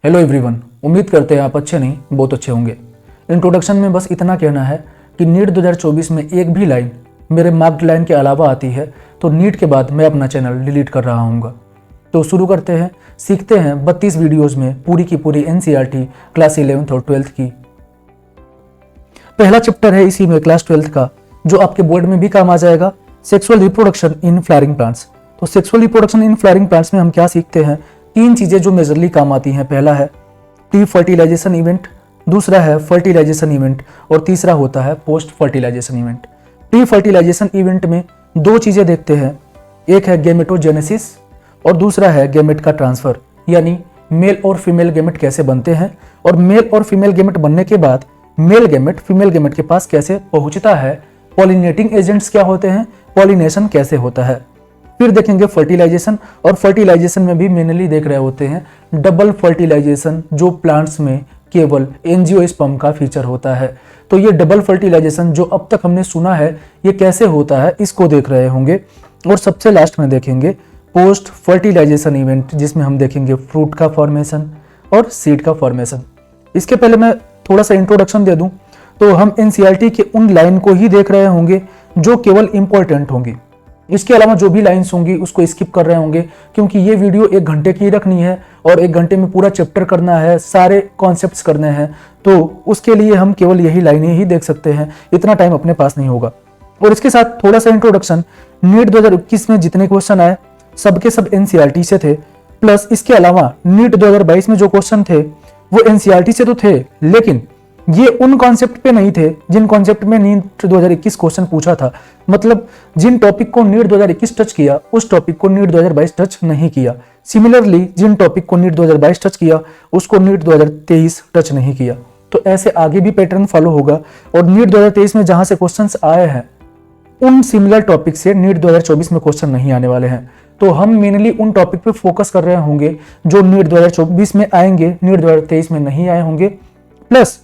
Hello everyone, उम्मीद करते हैं आप अच्छे नहीं बहुत अच्छे होंगे। इंट्रोडक्शन में बस इतना कहना है कि नीट 2024 में एक भी लाइन मेरे मार्क्ड लाइन के अलावा आती है तो नीट के बाद मैं अपना चैनल डिलीट कर रहा हूँगा। तो शुरू करते हैं, सीखते हैं 32 वीडियोज़ में पूरी की पूरी NCERT क्लास 11th और 12th की। पहला चैप्टर है इसी में क्लास 12th का, जो आपके बोर्ड में भी काम आ जाएगा, sexual reproduction in flowering plants. तो sexual reproduction in flowering plants में हम क्या सीखते हैं? तीन चीजें जो मेजरली काम आती हैं। पहला है प्री फर्टिलाइजेशन इवेंट, दूसरा है फर्टिलाइजेशन इवेंट और तीसरा होता है post fertilisation event. Pre fertilisation event में दो चीजें देखते हैं, एक है गेमेटोजेनेसिस और दूसरा है गेमेट का ट्रांसफर, यानी मेल और फीमेल गेमेट कैसे बनते हैं और मेल और फीमेल गेमेट बनने के बाद मेल गेमेट फीमेल गेमेट के पास कैसे पहुंचता है, पॉलिनेटिंग एजेंट्स क्या होते हैं, पॉलिनेशन कैसे होता है। फिर देखेंगे फर्टिलाइजेशन, और फर्टिलाइजेशन में भी मेनली देख रहे होते हैं डबल फर्टिलाइजेशन, जो प्लांट्स में केवल एंजियोस्पर्म का फीचर होता है। तो ये डबल फर्टिलाइजेशन जो अब तक हमने सुना है ये कैसे होता है, इसको देख रहे होंगे। और सबसे लास्ट में देखेंगे पोस्ट फर्टिलाइजेशन इवेंट, जिसमें हम देखेंगे फ्रूट का फॉर्मेशन और सीड का फॉर्मेशन। इसके पहले मैं थोड़ा सा इंट्रोडक्शन दे दूं तो हम NCERT के उन लाइन को ही देख रहे होंगे जो केवल इंपॉर्टेंट होंगी। इसके अलावा जो भी लाइंस होंगी उसको स्किप कर रहे होंगे, क्योंकि ये वीडियो 1 घंटे की रखनी है और 1 घंटे में पूरा चैप्टर करना है, सारे कॉन्सेप्ट्स करने हैं, तो उसके लिए हम केवल यही लाइनें ही देख सकते हैं, इतना टाइम अपने पास नहीं होगा। और इसके साथ थोड़ा सा इंट्रोडक्शन, नीट 2021 में जितने क्वेश्चन आए सबके सब NCERT से थे, प्लस इसके अलावा नीट 2022 में जो क्वेश्चन थे वो NCERT से तो थे, लेकिन ये उन कॉन्सेप्ट पे नहीं थे जिन कॉन्सेप्ट में नीट 2021 क्वेश्चन पूछा था। मतलब जिन टॉपिक को नीट 2021 टच किया उस टॉपिक को नीट 2022 टच नहीं किया। सिमिलरली जिन टॉपिक को नीट 2022 टच किया उसको नीट 2023 टच नहीं किया। तो ऐसे आगे भी पैटर्न फॉलो होगा, और नीट 2023 में जहां से क्वेश्चंस आए हैं उन सिमिलर टॉपिक से नीट 2024 में क्वेश्चन नहीं आने वाले हैं। तो हम मेनली उन टॉपिक पे फोकस कर रहे होंगे जो नीट 2024 में आएंगे, नीट 2023 में नहीं आए होंगे। प्लस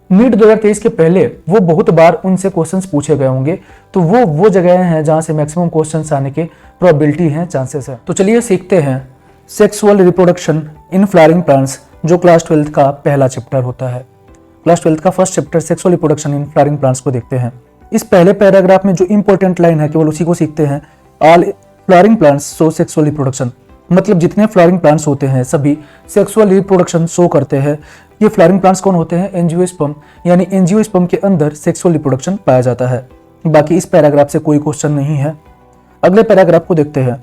नीट 2023 के पहले वो बहुत बार उनसे क्वेश्चंस पूछे गए होंगे, तो वो जगह हैं जहां से मैक्सिमम क्वेश्चंस आने के प्रोबेबिलिटी हैं, चांसेस है। तो चलिए सीखते हैं sexual reproduction in flowering plants, जो क्लास 12th का पहला चैप्टर होता है। क्लास 12th का first chapter sexual reproduction in flowering plants को देखते हैं। इस पहले पैराग्राफ में जो इंपॉर्टेंट लाइन है केवल उसी को सीखते हैं। All flowering plants show sexual reproduction, मतलब जितने फ्लावरिंग प्लांट्स होते हैं सभी सेक्सुअल रिप्रोडक्शन शो करते हैं। ये फ्लावरिंग प्लांट्स कौन होते हैं? एंजियोस्पर्म, यानी एंजियोस्पर्म के अंदर सेक्सुअल रिप्रोडक्शन पाया जाता है। बाकी इस पैराग्राफ से कोई क्वेश्चन नहीं है। अगले पैराग्राफ को देखते हैं।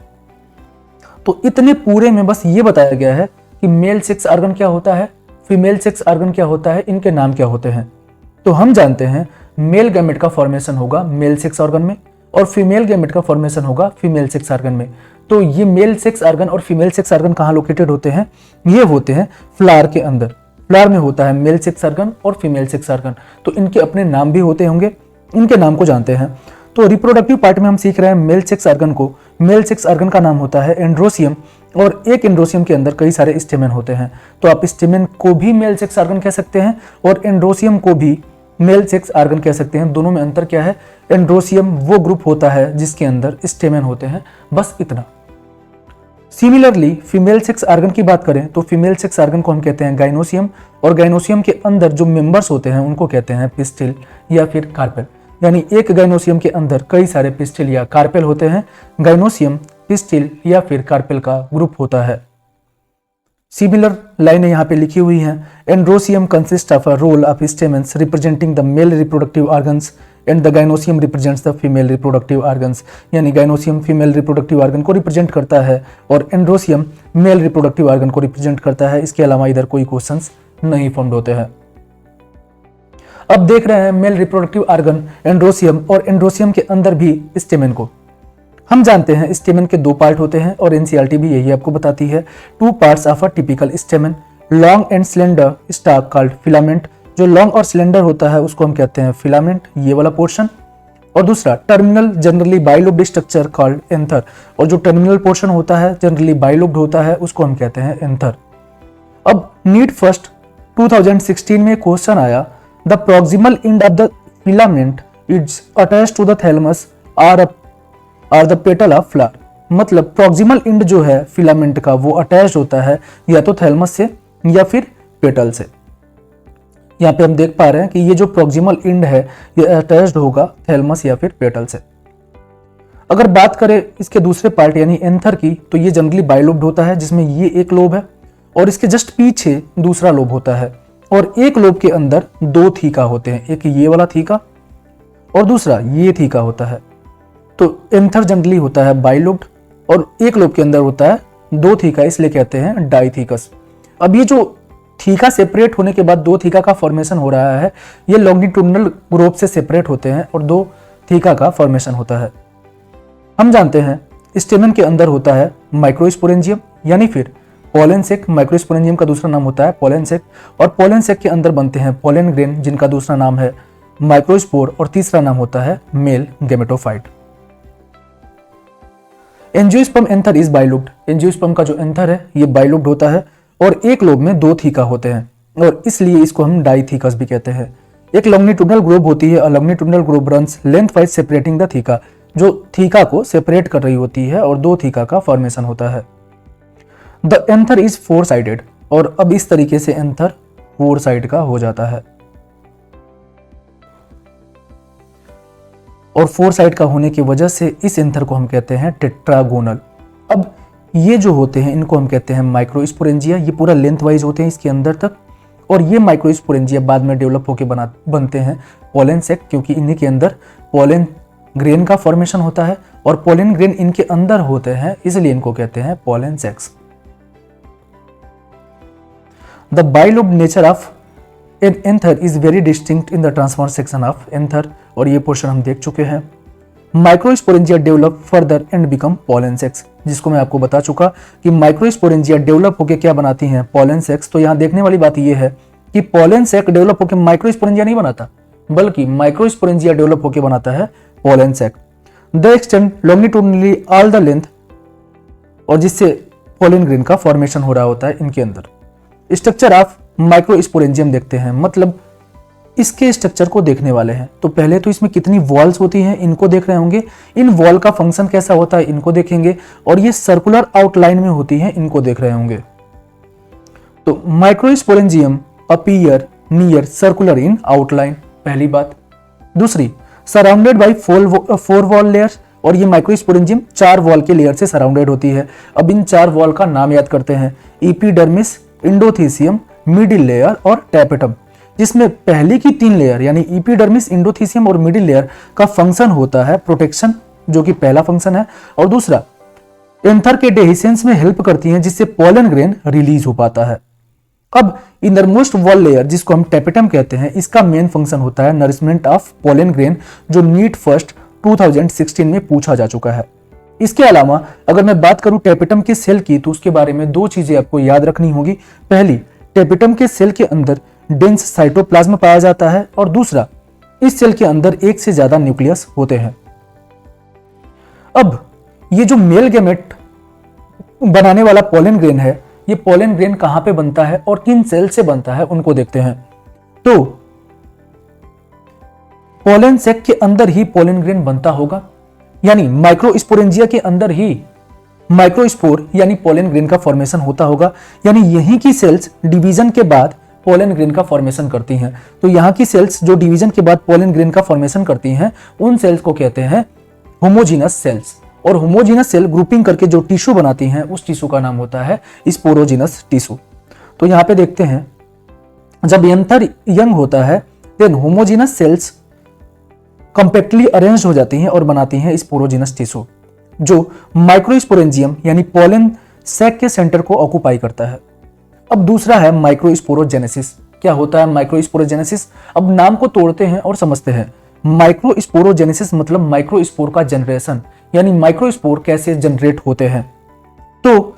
तो इतने पूरे में बस ये बताया गया है कि मेल सेक्स ऑर्गन क्या होता है, फीमेल सेक्स ऑर्गन क्या होता है, इनके नाम क्या होते हैं। तो हम जानते हैं मेल गैमेट का फॉर्मेशन होगा मेल सेक्स ऑर्गन में और फीमेल गैमेट का फॉर्मेशन होगा फीमेल सेक्स ऑर्गन में। तो ये मेल सेक्स ऑर्गन और फीमेल सेक्स ऑर्गन कहाँ लोकेटेड होते हैं? ये होते हैं फ्लावर के अंदर। फ्लावर में होता है मेल सेक्स ऑर्गन और फीमेल सेक्स ऑर्गन, तो इनके अपने नाम भी होते होंगे, इनके नाम को जानते हैं। तो रिप्रोडक्टिव पार्ट में हम सीख रहे हैं मेल सेक्स ऑर्गन को। मेल सेक्स ऑर्गन का नाम होता है एंड्रोसियम, और एक एंड्रोसियम के अंदर कई सारे स्टेमेन होते हैं। तो आप स्टेमेन को भी मेल सेक्स ऑर्गन कह सकते हैं और एंड्रोसियम को भी मेल सेक्स ऑर्गन कह सकते हैं। दोनों में अंतर क्या है? एंड्रोसियम वो ग्रुप होता है जिसके अंदर स्टेमेन होते हैं, बस इतना। सिमिलरली फीमेल सेक्स ऑर्गन की बात करें तो फीमेल सेक्स ऑर्गन को हम कहते हैं गाइनोसियम, और गाइनोसियम के अंदर जो मेंबर्स होते हैं उनको कहते हैं पिस्टिल या फिर कार्पेल। यानी एक गाइनोसियम के अंदर कई सारे पिस्टिल या कार्पेल होते हैं। गाइनोसियम, पिस्टिल या फिर कार्पेल का ग्रुप होता है। सिमिलर लाइनें यहाँ पे लिखी हुई हैं। Androecium consist of a whorl of stamens representing the male reproductive organs and the gynoecium represents the female reproductive organs. यानी गाइनोसियम फीमेल रिप्रोडक्टिव ऑर्गन को रिप्रेजेंट करता है और एंड्रोसियम मेल रिप्रोडक्टिव ऑर्गन को रिप्रेजेंट करता है। इसके अलावा इधर कोई क्वेश्चंस नहीं फॉर्म्ड होते हैं। अब देख रहे हैं मेल रिप्रोडक्टिव ऑर्गन एंड्रोसियम, और एंड्रोसियम के अंदर भी स्टेमेन को। हम जानते हैं स्टेमेन के 2 पार्ट होते हैं और NCERT भी यही आपको बताती है। 2 parts of a typical stamen, long and slender stock called filament. जो लॉन्ग और सिलेंडर होता है उसको हम कहते हैं फिलामेंट, ये वाला पोर्शन। और दूसरा terminal generally bilobed structure called anther, और जो टर्मिनल पोर्शन होता है जनरली बाइलोब्ड होता है उसको हम कहते हैं एंथर। अब नीट फर्स्ट 2016 में क्वेश्चन आया, the proximal end of the filament is attached to the thalamus और द पेटल ऑफ फ्लावर। मतलब प्रॉक्सिमल एंड जो है फिलामेंट का वो अटैच होता है या तो थैलेमस से या फिर पेटल से। यहाँ पे हम देख पा रहे हैं कि ये जो प्रॉक्सिमल एंड है ये अटैच्ड होगा थैलमस या फिर पेटल से। अगर बात करें इसके दूसरे पार्ट यानी एंथर की, तो ये जनरली बाइलोब्ड होता है, जिसमें ये एक लोब है और इसके जस्ट पीछे दूसरा लोब होता है, और एक लोब के अंदर दो थीका होते हैं, एक ये वाला थीका और दूसरा ये थीका होता है। तो एंथर जनरली होता है बाइलोब्ड और एक लोब के अंदर होता है दो थीका, इसलिए कहते हैं डाइथीकस। अब ये जो थीका सेपरेट होने के बाद दो थीका का फॉर्मेशन हो रहा है, ये लॉन्गिट्यूडनल ग्रोथ से सेपरेट होते हैं और दो थीका का फॉर्मेशन होता है। हम जानते हैं स्टेमन के अंदर होता है माइक्रोस्पोरेंजियम यानी फिर पोलन सेक। माइक्रोस्पोरेंजियम का दूसरा नाम होता है पोलन सेक, और पोलन सेक के अंदर बनते हैं पोलन ग्रेन, जिनका दूसरा नाम है माइक्रोस्पोर, और तीसरा नाम होता है mail gametophyte. Angiosperm anther is bilobed. Angiosperm का जो एंथर है ये बाइलोब्ड होता है और एक लोब में दो थीका होते हैं, और इसलिए इसको हम डाइथीकस भी कहते हैं। एक लॉन्गिट्यूडनल ग्रोव होती है, longitudinal Grove runs length wise separating the theca, जो थीका को सेपरेट कर रही होती है और दो थीका का फॉर्मेशन होता है। The anther is four sided, और अब इस तरीके से एंथर फोर साइड का हो जाता है, और फोर साइड का होने की वजह से इस एंथर को हम कहते हैं टेट्रागोनल। अब ये जो होते हैं इनको हम कहते हैं माइक्रोस्पोरेंजिया। ये पूरा लेंथ वाइज होते हैं इसके अंदर तक, और ये माइक्रोस्पोरेंजिया बाद में डेवलप होकर बनते हैं पोलन सेक, क्योंकि इन्हीं के अंदर पोलन ग्रेन का फॉर्मेशन होता है और पोलन ग्रेन इनके अंदर होते हैं, इसलिए इनको कहते हैं pollen sacs. The bilobed nature of an anther is very distinct in the transfer section of anther, और ये पोर्शन हम देख चुके हैं। Microsporangia develop further and become pollen sacs, जिसको मैं आपको बता चुका कि माइक्रोस्पोरेंजिया डेवलप होकर क्या बनाती हैं, पोलन सेक्स। तो यहाँ देखने वाली बात यह है कि पोलन सेक डेवलप होकर माइक्रोस्पोरेंजिया नहीं बनाता, बल्कि माइक्रोस्पोरेंजिया डेवलप होकर बनाता है pollen sac. The extend longitudinally all the length, और जिससे पोलन ग्रेन का फॉर्मेशन हो रहा होता है इनके अंदर। स्ट्रक्चर ऑफ माइक्रोस्पोरेंजियम देखते हैं, मतलब इसके स्ट्रक्चर को देखने वाले हैं। तो पहले तो इसमें कितनी वॉल्स होती हैं इनको देख रहे होंगे, इन वॉल का फंक्शन कैसा होता है इनको देखेंगे, और ये सर्कुलर आउटलाइन में होती हैं इनको देख रहे होंगे। तो microsporangium appear near circular in outline, पहली बात। दूसरी, surrounded by four wall layers, और ये माइक्रोस्पोरेंजियम चार वॉल के लेयर से सराउंडेड होती है। अब इन चार वॉल का नाम याद करते हैं, एपिडर्मिस, इंडोथीसियम, मिडिल लेयर और टैपेटम, जिसमें पहले की तीन लेयर यानी एपिडर्मिस, इंडोथीसियम और मिडिल लेयर का फंक्शन होता है प्रोटेक्शन, जो कि पहला फंक्शन है, और दूसरा एंथर के डेहिसेंस में हेल्प करती हैं, जिससे पोलन ग्रेन रिलीज हो पाता है। अब इनरमोस्ट वॉल लेयर, जिसको हम टैपेटम कहते हैं, इसका मेन फंक्शन होता है नरिशमेंट ऑफ पोलन ग्रेन, जो नीट फर्स्ट 2016 में पूछा जा चुका है। इसके अलावा अगर मैं बात करूं टैपेटम के सेल की, तो उसके बारे में दो चीजें आपको याद रखनी होगी। पहली, टैपेटम के सेल के अंदर डेंस साइटोप्लाज्म पाया जाता है, और दूसरा, इस सेल के अंदर एक से ज्यादा न्यूक्लियस होते हैं। अब ये जो मेल गैमेट बनाने वाला पोलन ग्रेन है, ये पोलन ग्रेन कहां पे बनता है और किन सेल से बनता है उनको देखते हैं। तो पोलन सेक के अंदर ही पोलन ग्रेन बनता होगा, यानी माइक्रोस्पोरेंजिया के अंदर ही माइक्रोस्पोर यानी पोलन ग्रेन का फॉर्मेशन होता होगा, यानी यहीं की सेल्स डिवीजन के बाद पोलन ग्रेन का फॉर्मेशन करती हैं। तो यहाँ की सेल्स जो डिवीजन के बाद पोलन ग्रेन का फॉर्मेशन करती हैं, उन सेल्स को कहते हैं होमोजीनस सेल्स, और होमोजीनस सेल ग्रुपिंग करके जो टिश्यू बनाती हैं उस टिश्यू का नाम होता है स्पोरोजीनस टिश्यू। तो यहाँ पे देखते हैं, जब एंथर यंग होता है then homogeneous cells compactly arrange हो जाती हैं और बनाती हैं स्पोरोजीनस टिश्यू, जो माइक्रोस्पोरेंजियम यानी पोलन सैक के सेंटर को ऑक्युपाई करता है। अब दूसरा है माइक्रोस्पोरोजेनेसिस। क्या होता है माइक्रोस्पोरोजेनेसिस? अब नाम को तोड़ते हैं और समझते हैं। माइक्रोस्पोरोजेनेसिस मतलब माइक्रोस्पोर का जनरेशन, यानी माइक्रोस्पोर कैसे जनरेट होते हैं। तो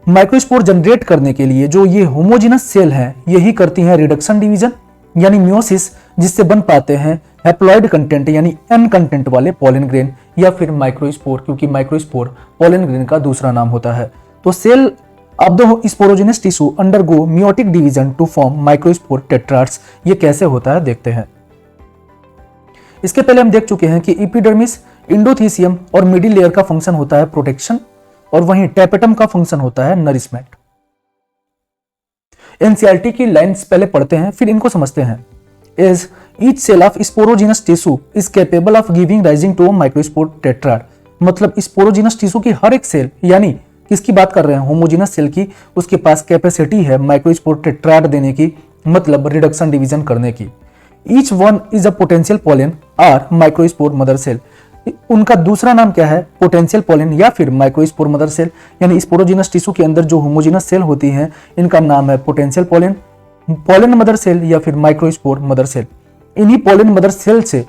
माइक्रोस्पोर जनरेट करने के लिए जो ये होमोजीनस सेल हैं, यही करती हैं रिडक्शन डिवीजन यानी मियोसिस, जिससे बन पाते हैं हैप्लॉइड कंटेंट यानी एन कंटेंट वाले पोलन ग्रेन, या फिर माइक्रोस्पोर, क्योंकि माइक्रोस्पोर पोलन ग्रेन का दूसरा नाम होता है। तो cell of the sporogenous tissue undergo meiotic division to form microspore tetrads. ये कैसे होता है देखते हैं। इसके पहले हम देख चुके हैं कि एपिडर्मिस, इंडोथीसियम और मिडिल लेयर का फंक्शन होता है प्रोटेक्शन, और वहीं टैपेटम का फंक्शन होता है नरिशमेंट। एनसीईआरटी की लाइंस पहले पढ़ते हैं, फिर इनको समझते हैं। As each cell of sporogenous tissue is capable of giving rising to microspore tetrad, मतलब स्पोरोजिनस टिश्यू की हर एक सेल, यानी किसकी बात कर रहे हैं, होमोजिनस सेल की, उसके पास कैपेसिटी है माइक्रोस्पोर टेट्राड देने की, मतलब रिडक्शन डिवीजन करने की। Each one is a potential pollen और माइक्रोस्पोर मदर सेल। उनका दूसरा नाम क्या है, पोटेंशियल पॉलन या फिर माइक्रोस्पोर मदर सेल, यानी स्पोरोजिनस टिश्यू के अंदर जो होमोजिनस सेल होती हैं इनका नाम है potential pollen, pollen mother cell या फिर माइक्रोस्पोर मदर सेल। इन्हीं पॉलन मदर सेल से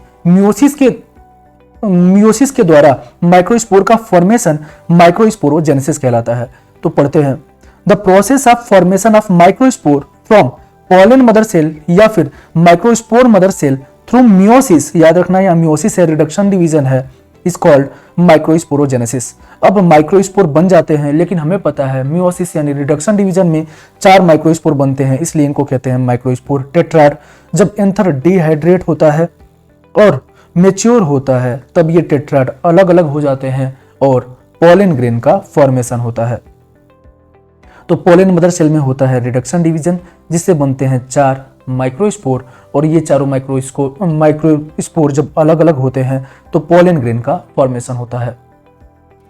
मियोसिस के द्वारा माइक्रोस्पोर का फॉर्मेशन माइक्रोस्पोरोजेनेसिस कहलाता है। तो पढ़ते हैं, the process of formation of microspore from pollen mother cell या फिर microspore mother cell through meiosis, याद रखना या मियोसिस है, रिडक्शन डिवीजन है, इज कॉल्ड माइक्रोस्पोरोजेनेसिस। अब माइक्रोस्पोर बन जाते हैं, लेकिन हमें पता है मियोसिस यानी रिडक्शन डिवीजन में 4 माइक्रोस्पोर बनते हैं, इसलिए इनको कहते हैं माइक्रोस्पोर टेट्राड। जब एंथर डिहाइड्रेट होता है और मेच्योर होता है तब ये टेट्राड अलग अलग हो जाते हैं और पॉलन ग्रेन का फॉर्मेशन होता है। तो पॉलन मदर सेल में होता है रिडक्शन डिवीजन, जिससे बनते हैं 4 माइक्रोस्पोर, और ये चारों माइक्रोस्पोर जब अलग अलग होते हैं तो पॉलन ग्रेन का फॉर्मेशन होता है।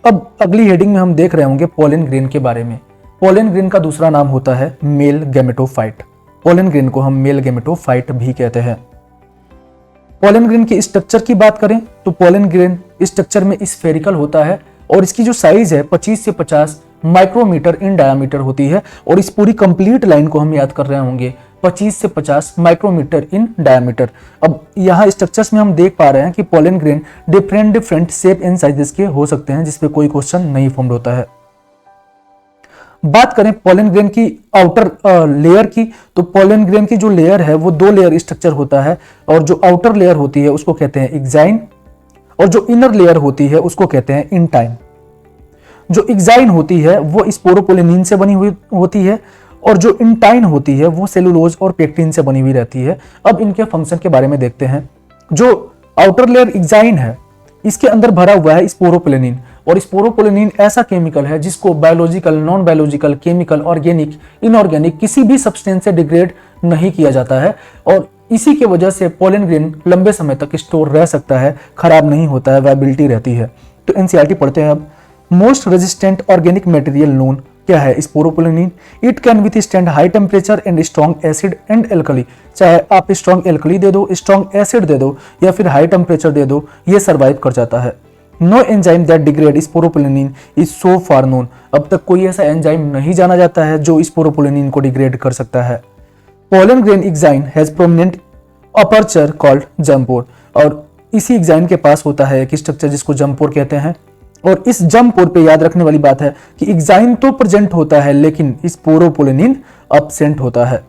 अब अगली हेडिंग में हम देख रहे होंगे पॉलन ग्रेन के बारे में। पॉलन ग्रेन का दूसरा नाम होता है मेल गैमेटोफाइट। पॉलन ग्रेन को हम मेल गैमेटोफाइट भी कहते हैं। पॉलन ग्रेन के स्ट्रक्चर की बात करें तो पॉलन ग्रेन स्ट्रक्चर में स्फेरिकल होता है और इसकी जो साइज है 25 से 50 माइक्रोमीटर इन डायमीटर होती है, और इस पूरी कंप्लीट लाइन को हम याद कर रहे होंगे 25 से 50 माइक्रोमीटर इन डायमीटर। अब यहाँ स्ट्रक्चर्स में हम देख पा रहे हैं कि pollen grain different shape and sizes के हो सकते हैं, जिसपे कोई क्वेश्चन नहीं फॉर्म्ड होता है। बात करें पॉलन ग्रेन की आउटर लेयर की, तो पॉलन ग्रेन की जो लेयर है वो 2 लेयर स्ट्रक्चर होता है, और जो आउटर लेयर होती है उसको कहते हैं एक्साइन, और जो इनर लेयर होती है उसको कहते हैं इंटाइन। जो एक्साइन होती है वो स्पोरोपोलिनिन से बनी हुई होती है, और जो इंटाइन होती है वो सेलुलोज और पेक्टिन से बनी हुई रहती है। अब इनके फंक्शन के बारे में देखते हैं। जो आउटर लेयर एक्साइन है इसके अंदर भरा हुआ है स्पोरोपोलिनिन, और स्पोरोपोलिनिन ऐसा केमिकल है जिसको biological, non biological, chemical, organic, inorganic किसी भी सब्सटेंस से डिग्रेड नहीं किया जाता है, और इसी की वजह से पॉलन ग्रेन लंबे समय तक स्टोर रह सकता है, खराब नहीं होता है, वायबिलिटी रहती है। तो एनसीईआरटी पढ़ते हैं अब। Most resistant organic material known क्या है, sporopollenin. It can withstand high temperature and strong acid and alkali. चाहे आप स्ट्रॉन्ग एल्कली दे दो, स्ट्रॉन्ग एसिड दे दो या फिर हाई टेम्परेचर दे दो, ये सर्वाइव कर जाता है। No enzyme that degrade sporopollenin is so far known. अब तक कोई ऐसा एंजाइम नहीं जाना जाता है जो स्पोरोपोलिनिन को डिग्रेड कर सकता है। Pollen grain exine has prominent aperture called जम्पोर, और इसी एक्साइन के पास होता है एक स्ट्रक्चर जिसको जम्पोर कहते हैं। और इस जम्पोर पे याद रखने वाली बात है कि एक्साइन तो प्रेजेंट होता है लेकिन स्पोरोपोलिनिन एब्सेंट होता है।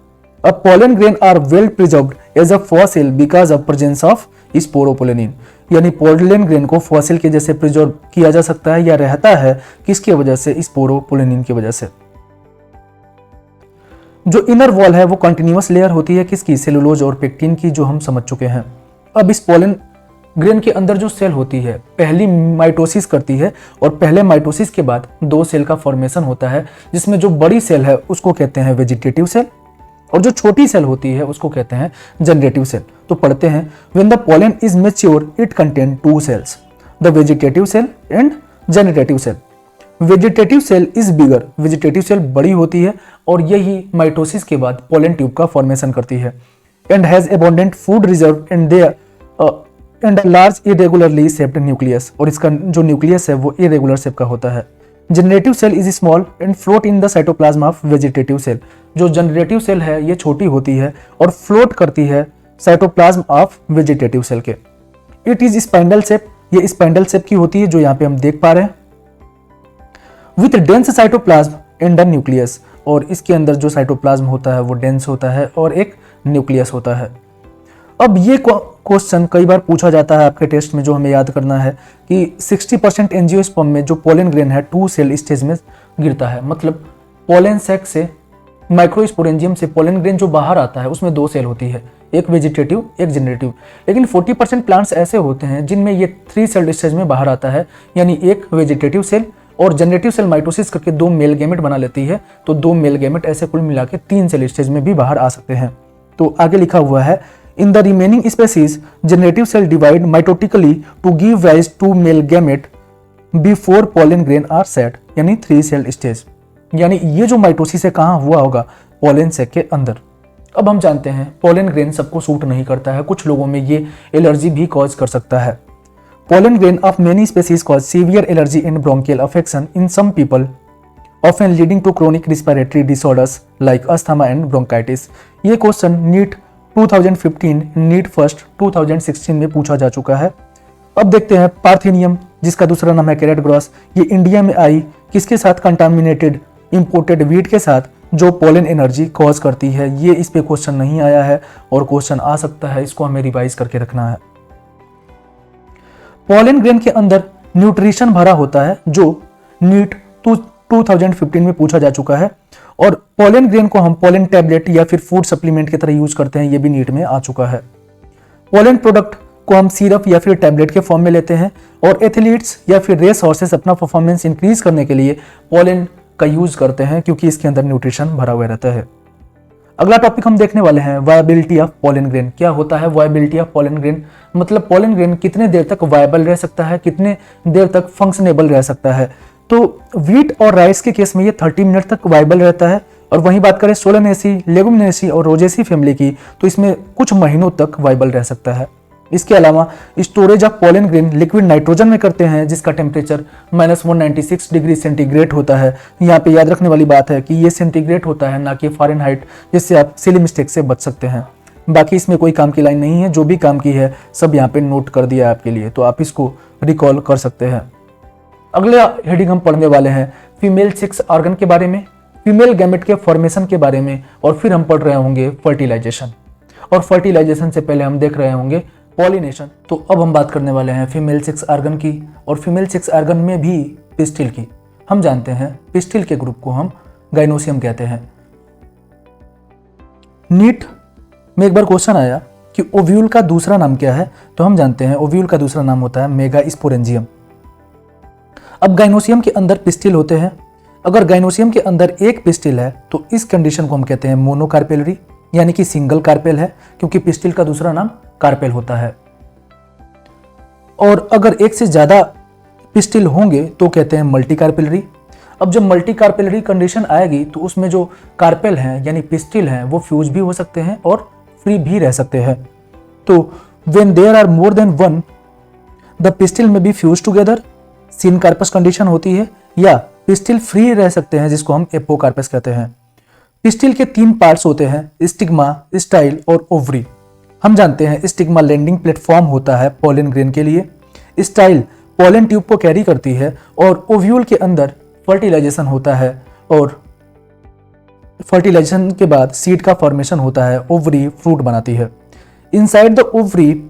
अब pollen grain are well preserved as a fossil because of presence of sporopollenin, यानी पॉलन ग्रेन को फॉसिल के जैसे प्रिजर्व किया जा सकता है या रहता है, किसकी वजह से, स्पोरोपोलिनिन की वजह से। जो इनर वॉल है वो कंटिन्यूअस लेयर होती है किसकी, सेलुलोज और पेक्टिन की, जो हम समझ चुके हैं। अब इस पॉलन ग्रेन के अंदर जो सेल होती है पहली माइटोसिस करती है, और पहले माइटोसिस के बाद 2 सेल का फॉर्मेशन होता है, जिसमें जो बड़ी सेल है उसको कहते हैं वेजिटेटिव सेल, और जो छोटी सेल होती है उसको कहते हैं जनरेटिव सेल। तो पढ़ते हैं, when the pollen is mature it contain 2 cells, the vegetative cell and generative cell. Vegetative cell is bigger, vegetative cell बड़ी होती है और यही माइटोसिस के बाद पॉलन ट्यूब का फॉर्मेशन करती है, and has abundant food reserve and there and large irregularly shaped nucleus, और इसका जो न्यूक्लियस है वो इरेगुलर शेप का होता है। Generative cell is small and float in the cytoplasm of vegetative cell, जो जनरेटिव सेल है ये छोटी होती है और फ्लोट करती है साइटोप्लाज्म ऑफ वेजिटेटिव सेल के। इट इज स्पाइंडल शेप, ये स्पाइंडल शेप की होती है जो यहाँ पे हम देख पा रहे हैं, with dense cytoplasm and the nucleus, और इसके अंदर जो साइटोप्लाज्म होता है वो डेंस होता है और एक न्यूक्लियस होता है। अब ये क्वेश्चन कई बार पूछा जाता है आपके टेस्ट में, जो हमें याद करना है कि 60% एंजियोस्पर्म में जो पॉलन ग्रेन है 2 सेल स्टेज में गिरता है, मतलब पॉलन सैक से, माइक्रोस्पोरेंजियम से पॉलन ग्रेन जो बाहर आता है उसमें 2 सेल होती है, एक वेजिटेटिव एक जनरेटिव। लेकिन 40% प्लांट्स ऐसे होते हैं जिनमें ये 3 सेल स्टेज में बाहर आता है, यानी एक वेजिटेटिव सेल और जनरेटिव सेल माइटोसिस करके 2 मेल गैमेट बना लेती है, तो 2 मेल गैमेट ऐसे कुल मिला के 3 सेल स्टेज में भी बाहर आ सकते हैं। तो आगे लिखा हुआ है in the remaining species generative cell divide mitotically to give rise to male gamete before pollen grain are set, यानी 3 सेल स्टेज। यानी ये जो माइटोसिस है कहाँ हुआ होगा, पोलन सैक के अंदर। अब हम जानते हैं पोलन ग्रेन सबको सूट नहीं करता है, कुछ लोगों में ये एलर्जी भी कॉज कर सकता है। Pollen grain of many species cause severe allergy and bronchial affection in some people, often leading to chronic respiratory disorders like asthma and bronchitis. ये क्वेश्चन नीट 2015, नीट फर्स्ट 2016 में पूछा जा चुका है। अब देखते हैं पार्थेनियम, जिसका दूसरा नाम है कैरेट ग्रॉस, ये इंडिया में आई किसके साथ, कंटामिनेटेड इंपोर्टेड वीट के साथ, जो पोलन एनर्जी कॉज करती है। ये इस पे क्वेश्चन नहीं आया है और क्वेश्चन आ सकता है, इसको हमें रिवाइज करके रखना है। पोलन ग्रेन के अंदर न्यूट्रिशन भरा होता है, जो नीट 2015 में पूछा जा चुका है। और पोलन ग्रेन को हम पोलन टैबलेट या फिर फूड सप्लीमेंट की तरह यूज करते हैं, ये भी नीट में आ चुका है। पोलन प्रोडक्ट को हम सिरप या फिर टैबलेट के फॉर्म में लेते हैं, और एथलीट्स या फिर रेस हॉर्सेस अपना परफॉर्मेंस इंक्रीज करने के लिए पोलन का यूज करते हैं, क्योंकि इसके अंदर न्यूट्रिशन भरा हुआ रहता है। अगला टॉपिक हम देखने वाले हैं वायबिलिटी ऑफ पोलन ग्रेन। क्या होता है वायबिलिटी ऑफ पोलन ग्रेन, मतलब पोलन ग्रेन कितने देर तक वायबल रह सकता है, कितने देर तक फंक्शनेबल रह सकता है। तो व्हीट और राइस के केस में ये 30 मिनट तक वायबल रहता है, और वहीं बात करें सोलेनेसी, लेगुमिनेसी और रोजेसी फैमिली की, तो इसमें कुछ महीनों तक वायबल रह सकता है। इसके अलावा storage of pollen grain liquid nitrogen में करते हैं, जिसका टेम्परेचर -196 डिग्री सेंटीग्रेड होता है। यहाँ पे याद रखने वाली बात है कि ये सेंटीग्रेड होता है, ना कि फ़ारेनहाइट, जिससे आप सिली मिस्टेक से बच सकते हैं। बाकी इसमें कोई काम की लाइन नहीं है, जो भी काम की है सब यहाँ पे नोट कर दिया है आपके लिए, तो आप इसको रिकॉल कर सकते हैं। अगले हेडिंग हम पढ़ने वाले हैं फीमेल सेक्स ऑर्गन के बारे में, फीमेल गैमेट के फॉर्मेशन के बारे में, और फिर हम पढ़ रहे होंगे फर्टिलाइजेशन, और फर्टिलाइजेशन से पहले हम देख रहे होंगे पॉलिनेशन। तो अब हम बात करने वाले हैं फीमेल सेक्स ऑर्गन की, और फीमेल सेक्स ऑर्गन में भी पिस्टिल की। हम जानते हैं पिस्टिल के ग्रुप को हम गाइनोसियम कहते हैं। नीट में एक बार क्वेश्चन आया कि ओव्यूल का दूसरा नाम क्या है, तो हम जानते हैं ओव्यूल का दूसरा नाम होता है मेगास्पोरेंजियम। अब गाइनोसियम के अंदर पिस्टिल होते हैं। अगर गाइनोसियम के अंदर एक पिस्टिल है तो इस कंडीशन को हम कहते हैं मोनोकार्पेलरी, यानी कि सिंगल कार्पेल है, क्योंकि पिस्टिल का दूसरा नाम कार्पेल होता है। और अगर एक से ज्यादा पिस्टिल होंगे तो कहते हैं मल्टी कार्पेलरी। अब जब मल्टी कार्पेलरी कंडीशन आएगी तो उसमें जो कार्पेल हैं यानी पिस्टिल हैं वो फ्यूज भी हो सकते हैं और फ्री भी रह सकते हैं। तो when there are more than one the pistil may be fuse together, syncarpous condition होती है, या पिस्टिल फ्री रह सकते हैं, जिसको हम एपोकार्पस कहते हैं। पिस्टिल के 3 पार्ट्स होते हैं, स्टिग्मा, स्टाइल और ओवरी। हम जानते हैं स्टिग्मा लैंडिंग प्लेटफॉर्म होता है पोलन ग्रेन के लिए, स्टाइल पोलन ट्यूब को कैरी करती है, और ओव्यूल के अंदर फर्टिलाइजेशन होता है, और फर्टिलाइजेशन के बाद सीड का फॉर्मेशन होता है, ओवरी फ्रूट बनाती है। Inside the ovary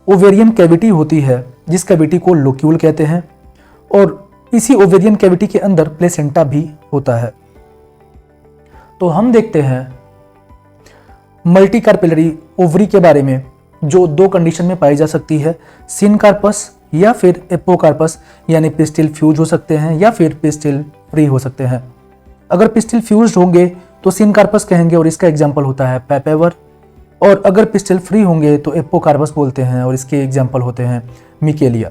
ovarian cavity होती है, जिस कैविटी को लोक्यूल कहते हैं, और इसी ओवेरियन कैविटी के अंदर प्लेसेंटा भी होता है। तो हम देखते हैं मल्टी कार्पेलरी ओवरी के बारे में, जो 2 कंडीशन में पाई जा सकती है, सिनकार्पस या फिर एपोकार्पस, यानी पिस्टिल फ्यूज हो सकते हैं या फिर पिस्टिल फ्री हो सकते हैं। अगर पिस्टिल फ्यूज होंगे तो सिनकार्पस कहेंगे, और इसका एग्जाम्पल होता है पैपेवर, और अगर पिस्टिल फ्री होंगे तो एपोकार्पस बोलते हैं, और इसके एग्जाम्पल होते हैं मिकेलिया।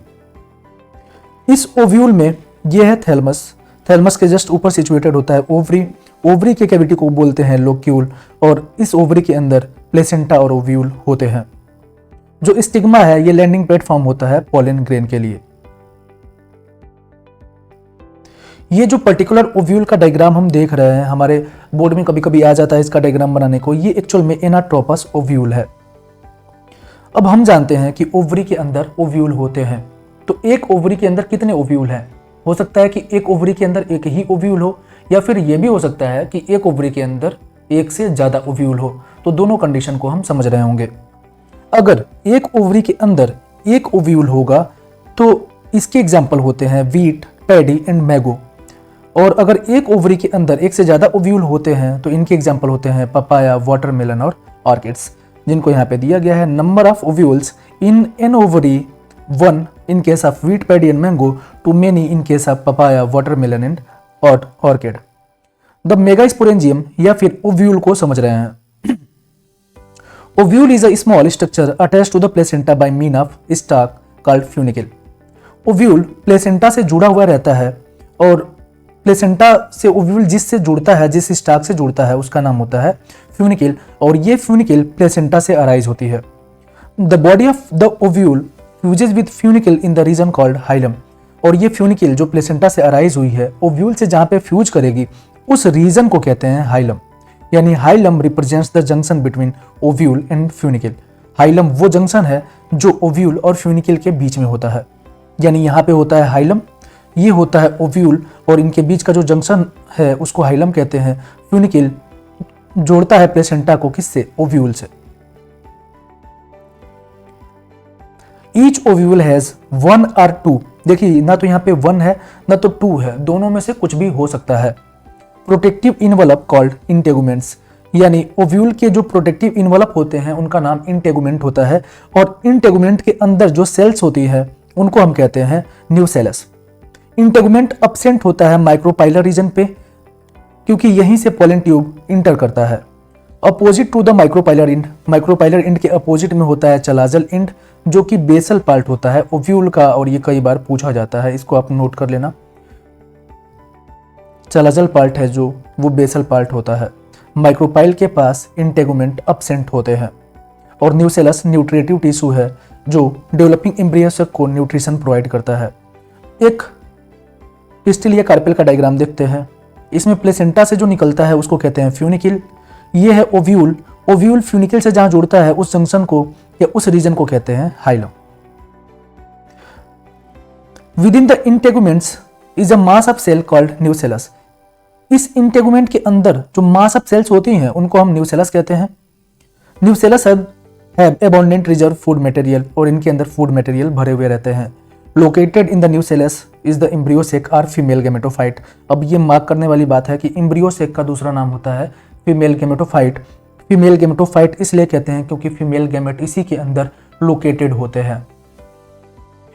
इस ओव्यूल में यह है थैलमस, थैलमस के जस्ट ऊपर सिचुएटेड होता है ओवरी, ओवरी के कैविटी को बोलते हैं लोक्यूल, और इस ओवरी के अंदर प्लेसेंटा और ओव्यूल होते हैं। जो स्टिग्मा है ये लैंडिंग प्लेटफॉर्म होता है पोलन ग्रेन के लिए। ये जो पर्टिकुलर ओव्यूल का डायग्राम हम देख रहे हैं, हमारे बोर्ड में कभी कभी आ जाता है इसका डायग्राम बनाने को, ये एक्चुअल में एनाट्रोपस ओव्यूल है। अब हम जानते हैं कि ओवरी के अंदर ओव्यूल होते हैं, तो एक ओवरी के अंदर कितने ओव्यूल हैं? हो सकता है कि एक ओवरी के अंदर एक ही ओव्यूल हो, या फिर यह भी हो सकता है कि एक ओवरी के अंदर एक से ज्यादा ओव्यूल हो। तो दोनों कंडीशन को हम समझ रहे होंगे। अगर एक ओवरी के अंदर एक ओव्यूल होगा तो इसके एग्जाम्पल होते हैं वीट, पैडी एंड मैगो, और अगर एक ओवरी के अंदर एक से ज्यादा ओव्यूल होते हैं तो इनके एग्जाम्पल होते हैं पपाया, वाटरमेलन और ऑर्किड्स, जिनको यहाँ पे दिया गया है number of ovules in an ovary 1 in case of wheat, paddy and mango, to many in case of papaya, watermelon and orchid. The megasporangium या फिर ओव्यूल को समझ रहे हैं। Ovule is a small structure attached to the placenta by means of stalk called funicle. Ovule placenta से जुड़ा हुआ रहता है और प्लेसेंटा से ओव्यूल जिससे जुड़ता है, जिस स्टाक से जुड़ता है, उसका नाम होता है फ्यूनिकल, और ये फ्यूनिकल प्लेसेंटा से अराइज होती है। The body of the ovule fuses with funicle in the reason called hilum, और ये फ्यूनिकल जो प्लेसेंटा से अराइज हुई है ओव्यूल से जहाँ पे फ्यूज करेगी उस रीजन को कहते हैं हाइलम। यानी hilum represents the junction between ovule and funicle. Hilum वो जंक्शन है जो ओव्यूल और फ्यूनिकल के बीच में होता है। यानी यहाँ पे होता है हाइलम, ये होता है ओव्यूल, और इनके बीच का जो जंक्शन है उसको हाइलम कहते हैं। फ्यूनिकल जोड़ता है प्लेसेंटा को किससे? ओव्यूल से। ईच ओव्यूल हैज 1 or 2, देखिए ना तो यहाँ पे 1 है ना तो 2 है, दोनों में से कुछ भी हो सकता है। प्रोटेक्टिव इनवलप कॉल्ड इंटेगुमेंट्स, यानी ओव्यूल के जो प्रोटेक्टिव इनवलप होते हैं उनका नाम इंटेगुमेंट होता है, और इंटेगुमेंट के अंदर जो सेल्स होती है उनको हम कहते हैं न्यूसेलस। इंटेगुमेंट अब्सेंट होता है माइक्रोपाइलर रीजन पे, क्योंकि यहीं से पोलन ट्यूब इंटर करता है। Opposite to the micropylar end, micropylar end के अपोजिट में होता है चलाजल इंड, जो कि बेसल पार्ट होता है ओव्यूल का, और ये कई बार पूछा जाता है, इसको आप नोट कर लेना। चलाजल पार्ट है जो वो बेसल पार्ट होता है। माइक्रोपाइल के पास इंटेगुमेंट अब्सेंट होते हैं, और न्यूसेलस न्यूट्रिटिव टिश्यू है जो डेवलपिंग एम्ब्रियो को न्यूट्रिशन प्रोवाइड करता है। एक पिस्टिल या कार्पेल का डायग्राम देखते हैं। इसमें प्लेसेंटा से जो निकलता है उसको कहते हैं फ्यूनिकल। ये है ओव्यूल, ओव्यूल फ्यूनिकल से जहां जुड़ता है उस जंक्शन को या उस रीजन को कहते हैं hilum. Within the integuments is a mass of cell called nucellus. इस इंटेगुमेंट के अंदर जो मास ऑफ सेल्स होती हैं उनको हम न्यूसेलस कहते हैं। Nucellus have abundant reserve food material, और इनके अंदर फूड मटेरियल भरे हुए रहते हैं। Located in the nucellus is the embryo sac or female gametophyte. अब ये मार्क करने वाली बात है कि एम्ब्रियो सेक का दूसरा नाम होता है फीमेल गेमेटोफाइट। फीमेल गेमेटोफाइट इसलिए कहते हैं क्योंकि फीमेल गेमेट इसी के अंदर लोकेटेड होते हैं।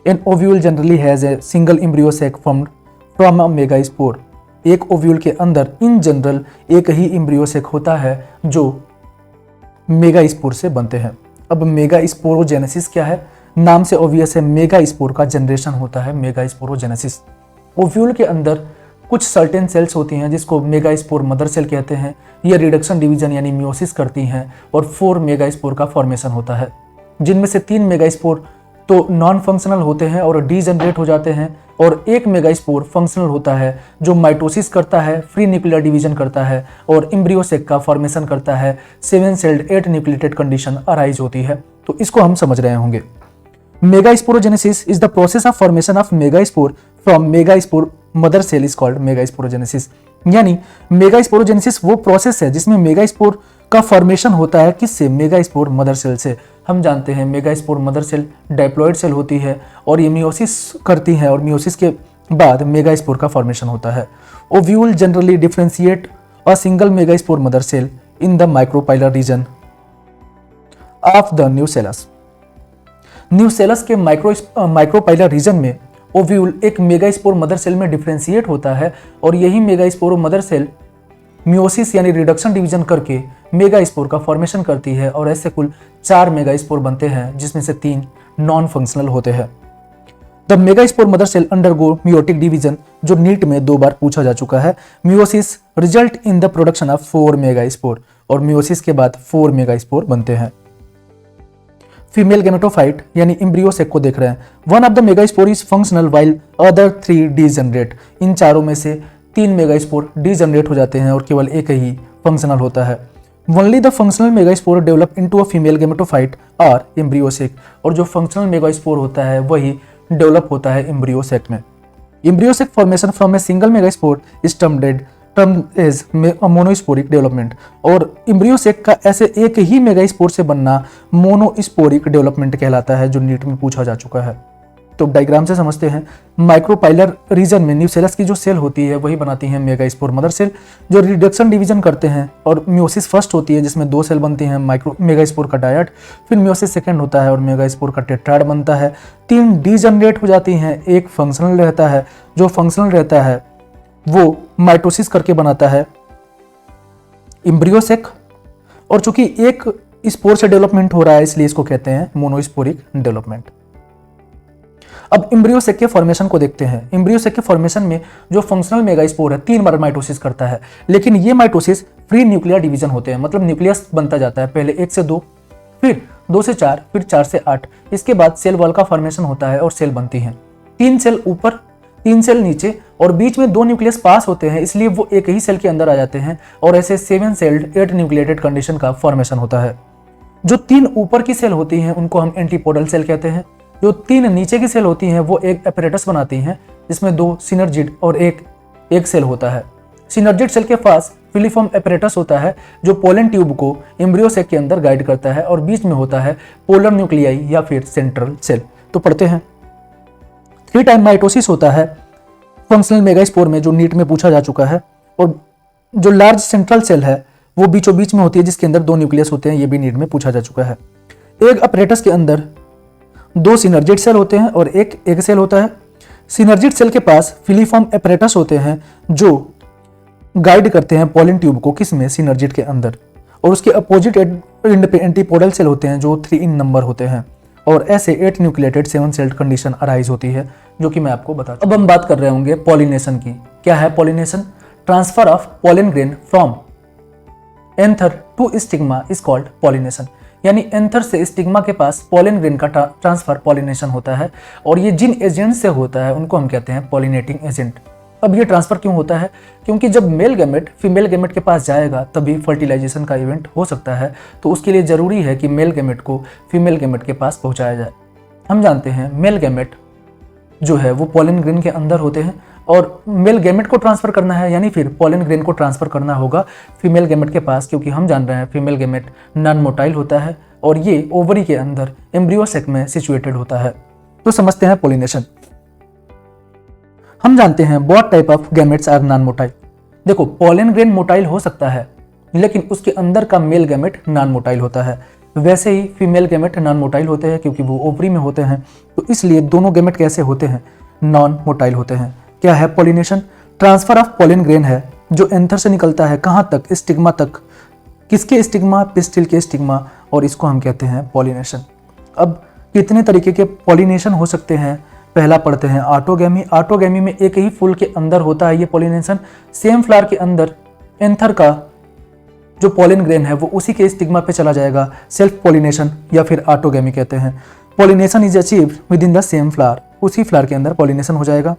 An ovule generally has a single embryo sac from a megaspore. एक ओव्यूल के अंदर इन जनरल एक ही एम्ब्रियो सेक होता है जो मेगास्पोर से बनते हैं। अब मेगास्पोरोजेनेसिस क्या है? नाम से ऑब्वियस है, मेगास्पोर का जनरेशन होता है मेगास्पोरोजेनेसिस। ओव्यूल के अंदर कुछ सर्टेन सेल्स होती हैं जिसको मेगास्पोर मदर सेल कहते हैं। ये रिडक्शन डिवीजन यानी मियोसिस करती हैं, और 4 मेगास्पोर का फॉर्मेशन होता है, जिनमें से 3 मेगास्पोर तो नॉन फंक्शनल होते हैं और डीजनरेट हो जाते हैं, और 1 मेगास्पोर फंक्शनल होता है जो माइटोसिस करता है, फ्री न्यूक्लियर डिवीजन करता है और एम्ब्रियो सेक का फॉर्मेशन करता है। 7 सेल्ड 8 न्यूक्लिएटेड कंडीशन अराइज होती है। तो इसको हम समझ रहे होंगे। Megasporogenesis is the process of formation of megaspore from megaspore mother cell is called megasporogenesis. यानी मेगास्पोरोजेनेसिस वो प्रोसेस है जिसमें मेगास्पोर का फॉर्मेशन होता है किससे? मेगास्पोर मदर सेल से। हम जानते हैं megaspore mother cell diploid cell होती है और ये मियोसिस करती है, और मियोसिस के बाद मेगास्पोर का फॉर्मेशन होता है। Ovule generally differentiate a single megaspore mother cell in the micropylar region of the nucellus. Nucellus के माइक्रोपाइलर रीजन में ओव्यूल एक मेगास्पोर मदर सेल में डिफरेंशिएट होता है, और यही मेगास्पोर मदर सेल मियोसिस यानी रिडक्शन डिवीजन करके मेगास्पोर का फॉर्मेशन करती है, और ऐसे कुल 4 मेगास्पोर बनते हैं जिसमें से 3 नॉन फंक्शनल होते हैं। The megaspore mother cell undergo meiotic division, जो नीट में 2 बार पूछा जा चुका है। Meiosis result in the production of 4 megaspore, और मियोसिस के बाद 4 मेगास्पोर बनते हैं। फीमेल गेमेटोफाइट यानी एम्ब्रियो सेक को देख रहे हैं। One of the megaspore is functional while other 3 degenerate. इन चारों में से 3 मेगास्पोर डीजनरेट हो जाते हैं और केवल एक ही फंक्शनल होता है। Only the functional megaspore develop into a female gametophyte और एम्ब्रियो सेक, और जो फंक्शनल मेगास्पोर होता है वही डेवलप होता है एम्ब्रियो सेक में। Embryo sac formation from a single megaspore is term as monosporic development, और एम्ब्रियो सेक का ऐसे एक ही मेगास्पोर से बनना मोनोस्पोरिक डेवलपमेंट कहलाता है, जो नीट में पूछा जा चुका है। तो डायग्राम से समझते हैं। माइक्रोपाइलर रीजन में न्यूसेलस की जो सेल होती है वही बनाती है मेगास्पोर मदर सेल, जो रिडक्शन डिवीजन करते हैं। और मियोसिस फर्स्ट होती है जिसमें 2 सेल बनती हैं, माइक्रो मेगास्पोर का डायट, फिर मियोसिस सेकंड होता है और मेगास्पोर का टेट्राड बनता है। 3 डीजनरेट हो जाती हैं, एक फंक्शनल रहता है। जो फंक्शनल रहता है वो माइटोसिस करके बनाता है एम्ब्रियोसेक, और चूंकि एक स्पोर से डेवलपमेंट हो रहा है इसलिए इसको कहते हैं मोनोस्पोरिक डेवलपमेंट। अब एम्ब्रियोसेक के फॉर्मेशन को देखते हैं। एम्ब्रियोसेक के फॉर्मेशन में जो फंक्शनल मेगास्पोर है 3 बार माइटोसिस करता है, लेकिन ये माइटोसिस फ्री न्यूक्लियर डिवीजन होते हैं, मतलब न्यूक्लियस बनता जाता है। पहले 1 से 2, फिर 2 से 4, फिर 4 से 8। इसके बाद सेल वॉल का फॉर्मेशन होता है और सेल बनती हैं। 3 सेल ऊपर, 3 सेल नीचे, और बीच में 2 न्यूक्लियस पास होते हैं, इसलिए वो एक ही सेल के अंदर आ जाते हैं और ऐसे 7 सेल्ड 8 न्यूक्लिएटेड कंडीशन का फॉर्मेशन होता है। जो 3 ऊपर की सेल होती हैं उनको हम एंटीपोडल सेल कहते हैं। जो 3 नीचे की सेल होती हैं वो एक एपरेटस बनाती हैं जिसमें 2 सिनर्जिड और एक सेल होता है। सिनर्जिड सेल के पास फिलीफॉर्म एपरेटस होता है जो पोलन ट्यूब को एम्ब्रियोसेक के अंदर गाइड करता है, और बीच में होता है पोलर न्यूक्लियाई या फिर सेंट्रल सेल। तो पढ़ते हैं। 3 टाइम माइटोसिस होता है फंक्शनल मेगास्पोर में, जो नीट में पूछा जा चुका है। और जो लार्ज सेंट्रल सेल है वो बीचों बीच में होती है जिसके अंदर 2 न्यूक्लियस होते हैं, ये भी नीट में पूछा जा चुका है। एक अपरेटस के अंदर 2 सिनर्जिड सेल होते हैं और एक सेल होता है। सिनर्जिड सेल के पास फिलीफॉर्म अपरेटस होते हैं जो गाइड करते हैं पोलन ट्यूब को, किसमें, सिनर्जिड के अंदर। और उसके अपोजिट एंटीपोडल सेल होते हैं जो 3 इन नंबर होते हैं, और ऐसे 8 न्यूक्लिएटेड 7 सेल्ड कंडीशन अराइज होती है, जो कि मैं आपको बताता हूं। अब हम बात कर रहे होंगे पॉलिनेशन की। क्या है pollination? Transfer of pollen grain from anther to stigma is called pollination. यानी एंथर से स्टिग्मा के पास पोलन ग्रेन का ट्रांसफर पॉलिनेशन होता है, और ये जिन एजेंट से होता है उनको हम कहते हैं पॉलिनेटिंग एजेंट। अब ये ट्रांसफर क्यों होता है? क्योंकि जब मेल गैमेट फीमेल गैमेट के पास जाएगा तभी फर्टिलाइजेशन का इवेंट हो सकता है, तो उसके लिए जरूरी है कि मेल गैमेट को फीमेल गैमेट के पास पहुंचाया जाए। हम जानते हैं मेल गैमेट जो है वो पोलन ग्रेन के अंदर होते हैं, और मेल गैमेट को ट्रांसफर करना है यानी फिर पोलन ग्रेन को ट्रांसफर करना होगा फीमेल गैमेट के पास, क्योंकि हम जान रहे हैं फीमेल गैमेट नॉन मोटाइल होता है और ये ओवरी के अंदर एम्ब्रियोसेक में सिचुएटेड होता है। तो समझते हैं पॉलिनेशन। हम जानते हैं both type of gametes are non motile. देखो, पोलन ग्रेन मोटाइल हो सकता है लेकिन उसके अंदर का मेल गैमेट नॉन मोटाइल होता है। वैसे ही फीमेल गैमेट नॉन मोटाइल होते हैं क्योंकि वो ओवरी में होते हैं, तो इसलिए दोनों गैमेट कैसे होते हैं? नॉन मोटाइल होते हैं। क्या है pollination? Transfer of pollen grain है जो एंथर से निकलता है कहाँ तक? स्टिग्मा तक। किसके स्टिग्मा? पिस्टिल के स्टिग्मा, और इसको हम कहते हैं पॉलिनेशन। अब कितने तरीके के पॉलिनेशन हो सकते हैं? पहला पढ़ते हैं ऑटोगैमी। ऑटोगैमी में एक ही फूल के अंदर होता है ये पॉलिनेशन। सेम फ्लावर के अंदर एंथर का जो पोलन ग्रेन है वो उसी के स्टिग्मा पे चला जाएगा, सेल्फ पॉलिनेशन या फिर ऑटोगैमी कहते हैं। Pollination is achieved with in the same flower, उसी फ्लावर के अंदर पॉलिनेशन हो जाएगा।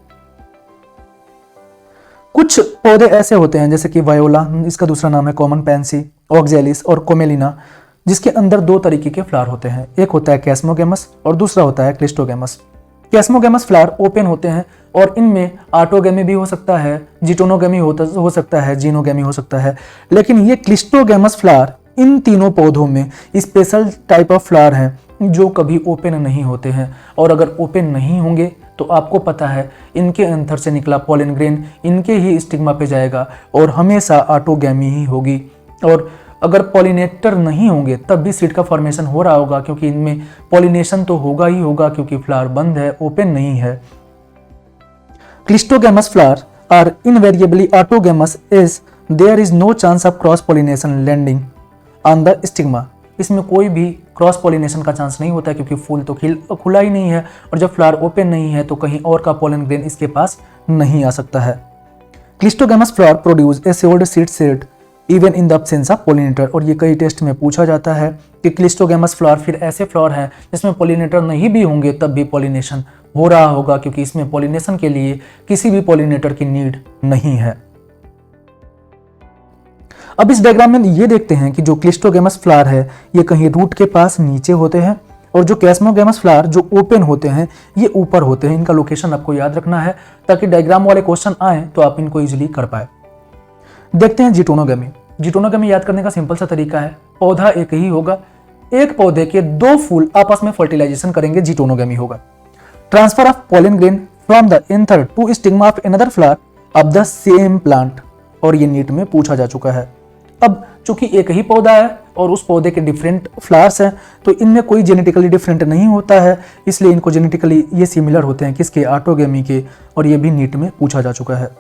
कुछ पौधे ऐसे होते हैं जैसे कि वायोला, इसका दूसरा नाम है कॉमन पैंसी, ऑक्जेलिस और कोमेलिना, जिसके अंदर 2 तरीके के फ्लावर होते हैं। एक होता है कैस्मोगैमस और दूसरा होता है क्लिस्टोगैमस। कैस्मोगैमस फ्लावर ओपन होते हैं और इनमें ऑटोगैमी भी हो सकता है, जिटोनोगैमी हो सकता है, जीनोगैमी हो सकता है। लेकिन ये क्लिस्टोगैमस फ्लावर इन तीनों पौधों में स्पेशल टाइप ऑफ फ्लावर है जो कभी ओपन नहीं होते हैं, और अगर ओपन नहीं होंगे तो आपको पता है इनके एंथर से निकला पोलन ग्रेन इनके ही स्टिग्मा पे जाएगा और हमेशा ऑटोगैमी ही होगी। और अगर पॉलिनेटर नहीं होंगे तब भी सीड का फॉर्मेशन हो रहा होगा, क्योंकि इनमें पॉलिनेशन तो होगा ही होगा क्योंकि फ्लावर बंद है, ओपन नहीं है। Cleistogamous flower are invariably autogamous as there is no chance of cross pollination landing on the stigma. इसमें कोई भी क्रॉस पॉलिनेशन का चांस नहीं होता है क्योंकि फूल तो खुला ही नहीं है, और जब फ्लावर ओपन नहीं है तो कहीं और का पोलन ग्रेन इसके पास नहीं आ सकता है। Cleistogamous flower produce a sailed seed set even in the absence of pollinator, और ये कई टेस्ट में पूछा जाता है कि क्लिस्टोगैमस फ्लावर फिर ऐसे फ्लावर हैं जिसमें पोलिनेटर नहीं भी होंगे तब भी पॉलिनेशन हो रहा होगा, क्योंकि इसमें पॉलिनेशन के लिए किसी भी पोलिनेटर की नीड नहीं है। अब इस डायग्राम में ये देखते हैं कि जो क्लिस्टोगैमस फ्लावर है ये कहीं रूट के पास नीचे होते हैं, और जो कैस्मोगैमस फ्लावर जो ओपन होते हैं ये ऊपर होते हैं। इनका लोकेशन आपको याद रखना है ताकि डायग्राम वाले क्वेश्चन आए तो आप इनको इजीली कर पाए। देखते हैं जिटोनोगैमी। जिटोनोगैमी याद करने का सिंपल सा तरीका है, पौधा एक ही होगा, एक पौधे के 2 फूल आपस में फर्टिलाइजेशन करेंगे, जिटोनोगैमी होगा। Transfer of pollen grain from the anther to stigma of another flower of the same plant, और ये नीट में पूछा जा चुका है। अब चूंकि एक ही पौधा है और उस पौधे के डिफरेंट फ्लावर्स हैं, तो इनमें कोई जेनेटिकली डिफरेंट नहीं होता है, इसलिए इनको जेनेटिकली ये सिमिलर होते हैं किसके, ऑटोगेमी के, और ये भी नीट में पूछा जा चुका है।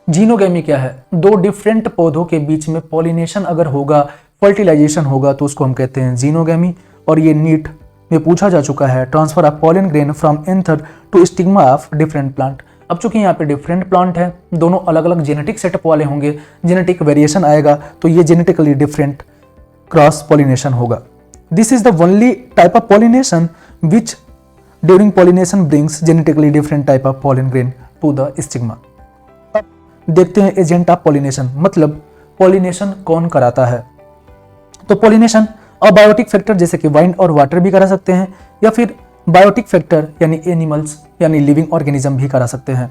जीनोगेमी क्या है? दो डिफरेंट पौधों के बीच में पॉलिनेशन अगर होगा, फर्टिलाइजेशन होगा, तो उसको हम कहते हैं जीनोगेमी, और ये नीट में पूछा जा चुका है। Transfer of pollen grain from anther to stigma of different plant. अब चूंकि यहाँ पे डिफरेंट प्लांट है, दोनों अलग अलग जेनेटिक सेटअप वाले होंगे, जेनेटिक वेरिएशन आएगा, तो ये जेनेटिकली डिफरेंट क्रॉस पॉलिनेशन होगा। This is the only type of pollination which during pollination brings genetically different type of pollen grain to the stigma. अब देखते हैं एजेंट ऑफ पॉलिनेशन, मतलब पॉलिनेशन कौन कराता है। तो पॉलिनेशन अबायोटिक फैक्टर जैसे कि वाइंड और वाटर भी करा सकते हैं, या फिर बायोटिक फैक्टर यानी एनिमल्स यानी लिविंग ऑर्गेनिज्म भी करा सकते हैं।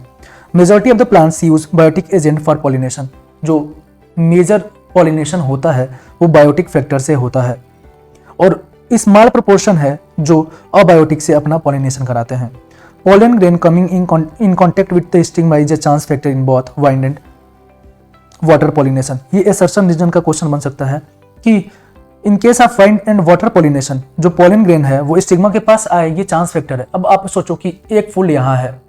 Majority of the plants use biotic agent for pollination. जो मेजर पॉलिनेशन होता है वो बायोटिक फैक्टर से होता है, और स्मॉल प्रोपोर्शन है जो अबायोटिक से अपना पॉलिनेशन कराते हैं। Pollen grain coming in contact with the stigma is a chance factor in both wind and water pollination. ये असर्शन रीजन का क्वेश्चन बन सकता है कि इन case of wind and water pollination जो पॉलन ग्रेन है वो स्टिग्मा के पास आए, ये चांस फैक्टर है। अब आप सोचो कि एक फूल यहाँ है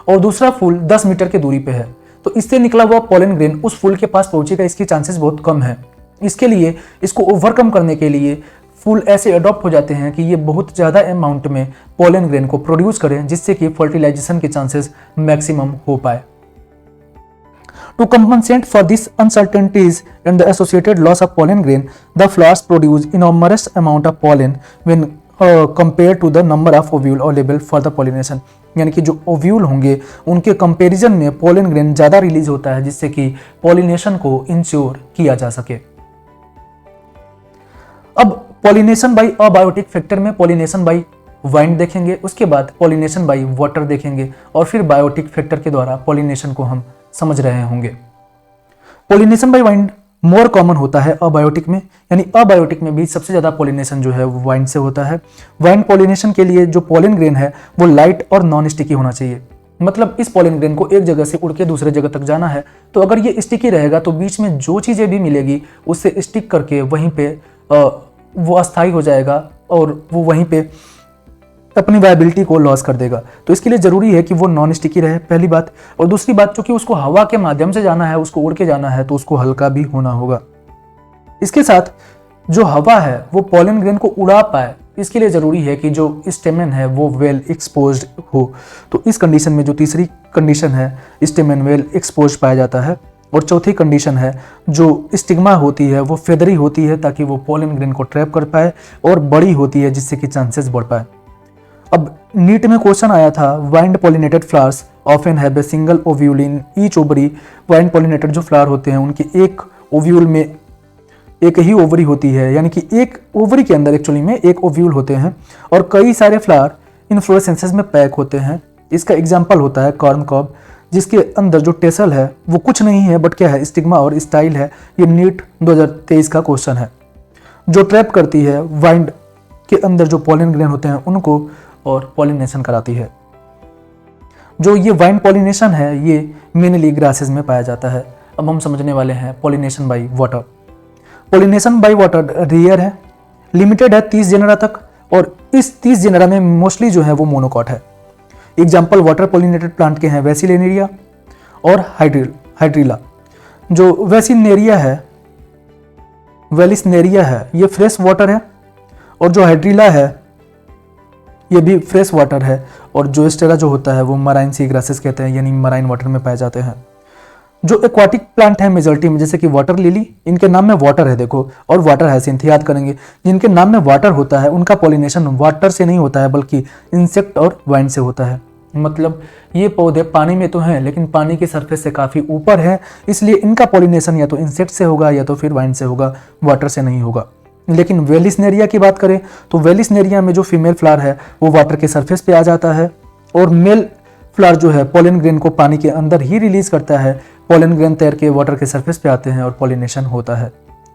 और दूसरा फूल 10 मीटर की दूरी पे है, तो इससे निकला हुआ पॉलन ग्रेन उस फूल के पास पहुंचेगा, इसकी चांसेस बहुत कम है। इसके लिए इसको ओवरकम करने के लिए फूल ऐसे अडॉप्ट हो जाते हैं कि ये बहुत ज़्यादा अमाउंट में पॉलन ग्रेन को प्रोड्यूस करें, जिससे कि फर्टिलाइजेशन के चांसेस मैक्सिमम हो पाए। To compensate for these uncertainties and the associated loss of pollen grain, the flowers produce enormous amount of pollen when compared to the number of ovule available for the pollination। यानी कि जो ovule होंगे उनके comparison में pollen grain ज़्यादा release होता है, जिससे कि पॉलिनेशन को इंश्योर किया जा सके। अब पॉलिनेशन बाय अबायोटिक फैक्टर में पॉलिनेशन बाय वाइंड देखेंगे, उसके बाद पॉलिनेशन बाय वाटर देखेंगे, और फिर बायोटिक फैक्टर के द्वारा पॉलिनेशन को हम समझ रहे होंगे। Pollination by wind more common होता है अबायोटिक में, यानी अबायोटिक में भी सबसे ज्यादा पॉलिनेशन जो है वो वाइंड से होता है। वाइंड पॉलिनेशन के लिए जो पॉलन ग्रेन है वो लाइट और नॉन स्टिकी होना चाहिए, मतलब इस पॉलन ग्रेन को एक जगह से उड़ के दूसरे जगह तक जाना है, तो अगर ये स्टिकी रहेगा तो बीच में जो चीजें भी मिलेगी उससे स्टिक करके वहीं पे वो अस्थायी हो जाएगा और वो वहीं पे अपनी वायबिलिटी को लॉस कर देगा। तो इसके लिए जरूरी है कि वो नॉन स्टिकी रहे, पहली बात। और दूसरी बात, चूंकि उसको हवा के माध्यम से जाना है, उसको उड़ के जाना है, तो उसको हल्का भी होना होगा। इसके साथ जो हवा है वो पॉलन ग्रेन को उड़ा पाए, इसके लिए जरूरी है कि जो स्टेमन है वो वेल एक्सपोज्ड हो। तो इस कंडीशन में जो तीसरी कंडीशन है, स्टेमन वेल एक्सपोज पाया जाता है। और चौथी कंडीशन है, जो स्टिग्मा होती है वो फेदरी होती है ताकि वो पॉलन ग्रेन को ट्रैप कर पाए, और बड़ी होती है जिससे कि चांसेस बढ़ पाए। अब नीट में क्वेश्चन आया था, wind pollinated flowers often have a single ovule in each ovary. Wind pollinated जो फ्लावर होते हैं उनके एक ओव्यूल में एक ही ओवरी होती है, यानी कि एक ओवरी के अंदर एक्चुअली में एक ओव्यूल होते हैं, और कई सारे फ्लावर इन्फ्लोरेसेंसेस में पैक होते हैं। इसका एग्जाम्पल होता है कॉर्न कॉब, जिसके अंदर जो टेसल है वो कुछ नहीं है बट क्या है, स्टिग्मा और स्टाइल है। ये नीट 2023 का क्वेश्चन है, जो ट्रैप करती है वाइंड के अंदर जो पॉलन ग्रेन होते हैं उनको और पॉलिनेशन कराती है। जो ये वाइंड पॉलिनेशन है ये मेनली ग्रासेस में पाया जाता है। अब हम समझने वाले हैं pollination by water. Pollination by water rare है, लिमिटेड है 30 जेनरा तक, और इस 30 जेनरा में मोस्टली जो है वो मोनोकॉट है। एग्जाम्पल वाटर पॉलिनेटेड प्लांट के हैं वेसिलेनेरिया और हाइड्रिला। जो वेसिनेरिया है ये फ्रेश वाटर है, और जो हाइड्रिला है ये भी फ्रेश वाटर है, और जो एस्टेरा जो होता है वो मराइन सी ग्रासेस कहते हैं, यानी मराइन वाटर में पाए जाते हैं। जो एक्वाटिक प्लांट है मेजॉरिटी में, जैसे कि वाटर लिली, इनके नाम में वाटर है देखो, और वाटर हाइसिंथ याद करेंगे। जिनके नाम में वाटर होता है उनका पॉलिनेशन वाटर से नहीं होता है बल्कि इंसेक्ट और वाइंड से होता है। मतलब ये पौधे पानी में तो हैं लेकिन पानी की सरफेस से काफ़ी ऊपर है, इसलिए इनका पॉलिनेशन या तो इंसेक्ट से होगा या तो फिर वाइंड से होगा, वाटर से नहीं होगा। लेकिन वेलिसनेरिया की बात करें तो वेलिसनेरिया में जो फीमेल फ्लावर है वो वाटर के सरफेस पे आ जाता है, और मेल फ्लावर जो है पोलन ग्रेन को पानी के अंदर ही रिलीज करता है। पोलन ग्रेन तैर के वाटर के सरफेस पे आते हैं और पॉलिनेशन होता है।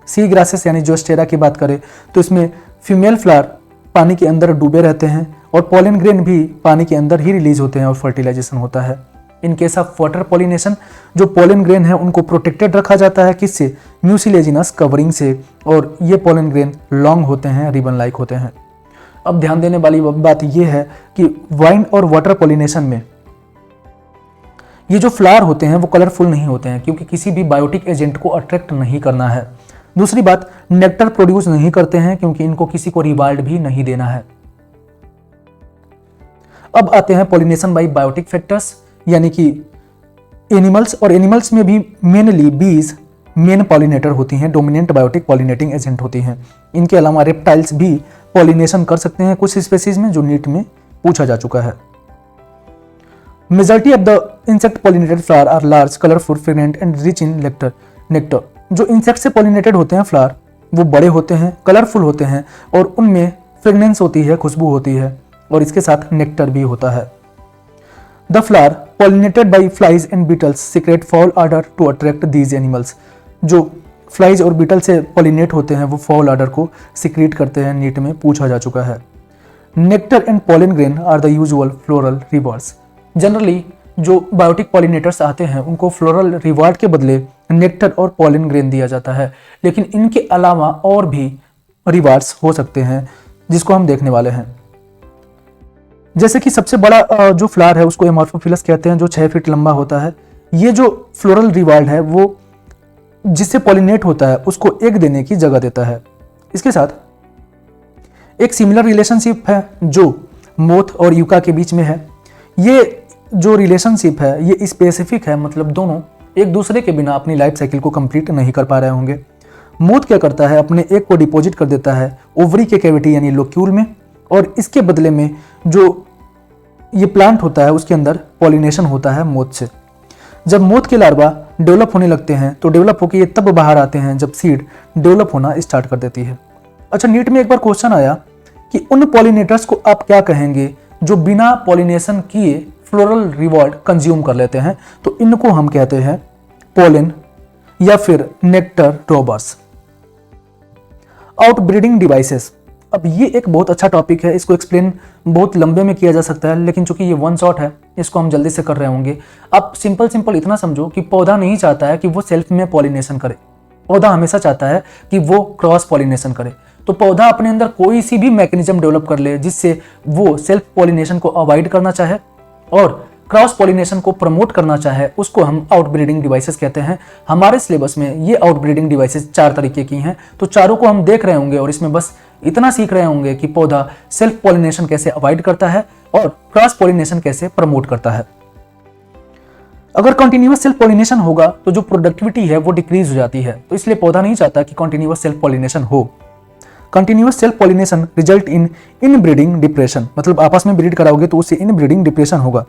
सी ग्रासेस यानी जो एस्टेरा की बात करें तो इसमें फीमेल फ्लावर पानी के अंदर डूबे रहते हैं और पॉलन ग्रेन भी पानी के अंदर ही रिलीज होते हैं और फर्टिलाइजेशन होता है। इन केस ऑफ वाटर पॉलिनेशन जो पॉलन ग्रेन है उनको प्रोटेक्टेड रखा जाता है, किससे? म्यूसिलेजिनस कवरिंग से, और ये पॉलन ग्रेन लॉन्ग होते हैं, रिबन लाइक होते हैं। अब ध्यान देने वाली बात यह है कि वाइन और वाटर पॉलिनेशन में ये जो फ्लावर होते हैं वो कलरफुल नहीं होते हैं, क्योंकि किसी भी बायोटिक एजेंट को अट्रैक्ट नहीं करना है। दूसरी बात, नेक्टर प्रोड्यूस नहीं करते हैं, क्योंकि इनको किसी को रिवार्ड भी नहीं देना है। अब आते हैं पॉलिनेशन बाय बायोटिक फैक्टर्स, यानी कि एनिमल्स, और एनिमल्स में भी मेनली बीज मेन पॉलिनेटर होती हैं, डोमिनेंट बायोटिक पॉलिनेटिंग एजेंट होती हैं। इनके अलावा रेप्टाइल्स भी पॉलिनेशन कर सकते हैं कुछ स्पेसीज में, जो नीट में पूछा जा चुका है। Majority of the insect pollinated flower are large, colourful, fragrant and rich in nectar. जो इंसेक्ट से पॉलिनेटेड होते हैं फ्लावर वो बड़े होते हैं, कलरफुल होते हैं, और उनमें फ्रेग्रेंस होती है, खुशबू होती है, और इसके साथ नेक्टर भी होता है। The flower pollinated by flies and beetles secrete foul odour to attract these animals. जो फ्लाइज और बीटल से पॉलिनेट होते हैं वो फॉल ऑर्डर को सीक्रेट करते हैं, नीट में पूछा जा चुका है। Nectar and pollen grain are the usual floral rewards. Generally जो बायोटिक पॉलिनेटर्स आते हैं उनको फ्लोरल रिवार्ड के बदले नेक्टर और पॉलन ग्रेन दिया जाता है, लेकिन इनके अलावा और भी रिवार्ड्स हो सकते हैं जिसको हम देखने वाले हैं। जैसे कि सबसे बड़ा जो फ्लावर है उसको एमॉर्फोफिलस कहते हैं, जो 6 फीट लंबा होता है। ये जो फ्लोरल रिवार्ड है वो जिससे पॉलिनेट होता है उसको एग देने की जगह देता है। इसके साथ एक सिमिलर रिलेशनशिप है जो मोथ और यूका के बीच में है। ये जो रिलेशनशिप है ये स्पेसिफिक है, मतलब दोनों एक दूसरे के बिना अपनी लाइफ साइकिल को कंप्लीट नहीं कर पा रहे होंगे। मोथ क्या करता है, अपने एग को डिपॉजिट कर देता है ओवरी के कैविटी यानी लोक्यूल में, और इसके बदले में जो ये प्लांट होता है उसके अंदर पॉलिनेशन होता है मोथ से। जब मोथ के लार्वा डेवलप होने लगते हैं तो डेवलप होकर ये तब बाहर आते हैं जब सीड डेवलप होना स्टार्ट कर देती है। अच्छा, नीट में एक बार क्वेश्चन आया कि उन पॉलिनेटर्स को आप क्या कहेंगे जो बिना पॉलिनेशन किए फ्लोरल रिवॉर्ड कंज्यूम कर लेते हैं? तो इनको हम कहते हैं पोलन या फिर नेक्टर ड्रॉबर्स। आउटब्रीडिंग डिवाइसेस, अब ये एक बहुत अच्छा टॉपिक है, इसको एक्सप्लेन बहुत लंबे में किया जा सकता है, लेकिन चूंकि ये वन शॉट है इसको हम जल्दी से कर रहे होंगे। आप सिंपल इतना समझो कि पौधा नहीं चाहता है कि वो सेल्फ में पॉलिनेशन करे, पौधा हमेशा चाहता है कि वो क्रॉस पॉलिनेशन करे। तो पौधा अपने अंदर कोई सी भी मैकेनिज्म डेवलप कर ले जिससे वो सेल्फ पॉलिनेशन को अवॉइड करना चाहे और क्रॉस पॉलिनेशन को प्रमोट करना चाहे, उसको हम आउटब्रीडिंग डिवाइसेस कहते हैं। हमारे सिलेबस में ये आउटब्रीडिंग डिवाइसेस 4 तरीके की हैं, तो चारों को हम देख रहे होंगे और इसमें बस इतना सीख रहे होंगे कि पौधा सेल्फ पॉलिनेशन कैसे अवॉइड करता है और क्रॉस पॉलिनेशन कैसे प्रमोट करता है। अगर कंटिन्यूअस सेल्फ पॉलिनेशन होगा तो जो प्रोडक्टिविटी है वो डिक्रीज हो जाती है, तो इसलिए पौधा नहीं चाहता कि कंटिन्यूअस सेल्फ पॉलिनेशन हो। Continuous self pollination result in inbreeding depression, मतलब आपस में ब्रीड कराओगे तो उससे इनब्रीडिंग डिप्रेशन होगा।